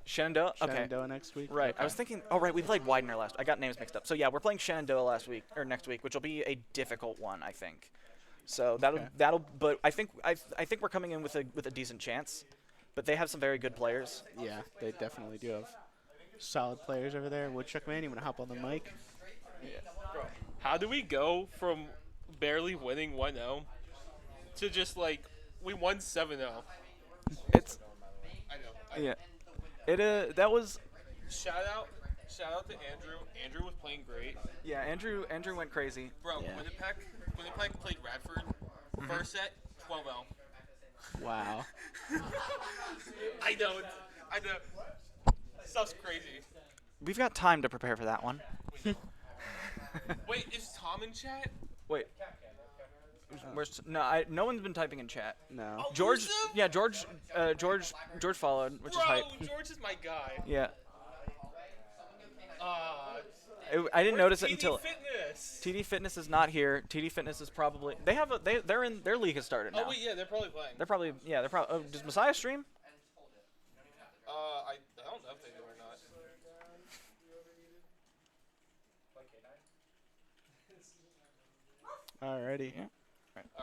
Shenandoah. Okay. Shenandoah next week. Right. Okay. I was thinking. Oh right, we played Widener last. I got names mixed up. So yeah, we're playing Shenandoah next week, which will be a difficult one, I think. So that'll. But I think we're coming in with a decent chance. But they have some very good players. Yeah, they definitely do have solid players over there. Woodchuck Man, you want to hop on the mic? How do we go from barely winning 1-0 to just like we won 7-0? It's I know. yeah. That was shout out to Andrew. Andrew was playing great. Yeah, Andrew went crazy. Bro, Yeah. Winnipeg played Radford. First set, 12-0. Wow. I know. Stuff's crazy. We've got time to prepare for that one. Wait, is Tom in chat? Wait. No one's been typing in chat. No. Oh, George, Yusuf? yeah, George followed, which is hype. George is my guy. Yeah, I didn't Where's notice it TD until Fitness? TD Fitness is not here. TD Fitness is probably they're in their league has started now. Oh wait, yeah, they're probably playing. They're probably does Messiah stream? I don't know if they do or not. Alrighty.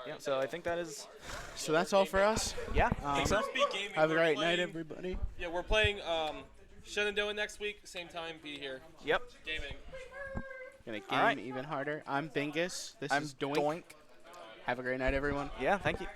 Yeah. So I think that is So that's all for us. yeah. I think so. Speak Gaming, Have a we're great night, playing- everybody. Yeah, we're playing Shenandoah next week, same time. Be here. Yep. Gaming. Gonna game All right. even harder. I'm Bingus. This I'm is Doink. Doink. Have a great night, everyone. Yeah. Thank you.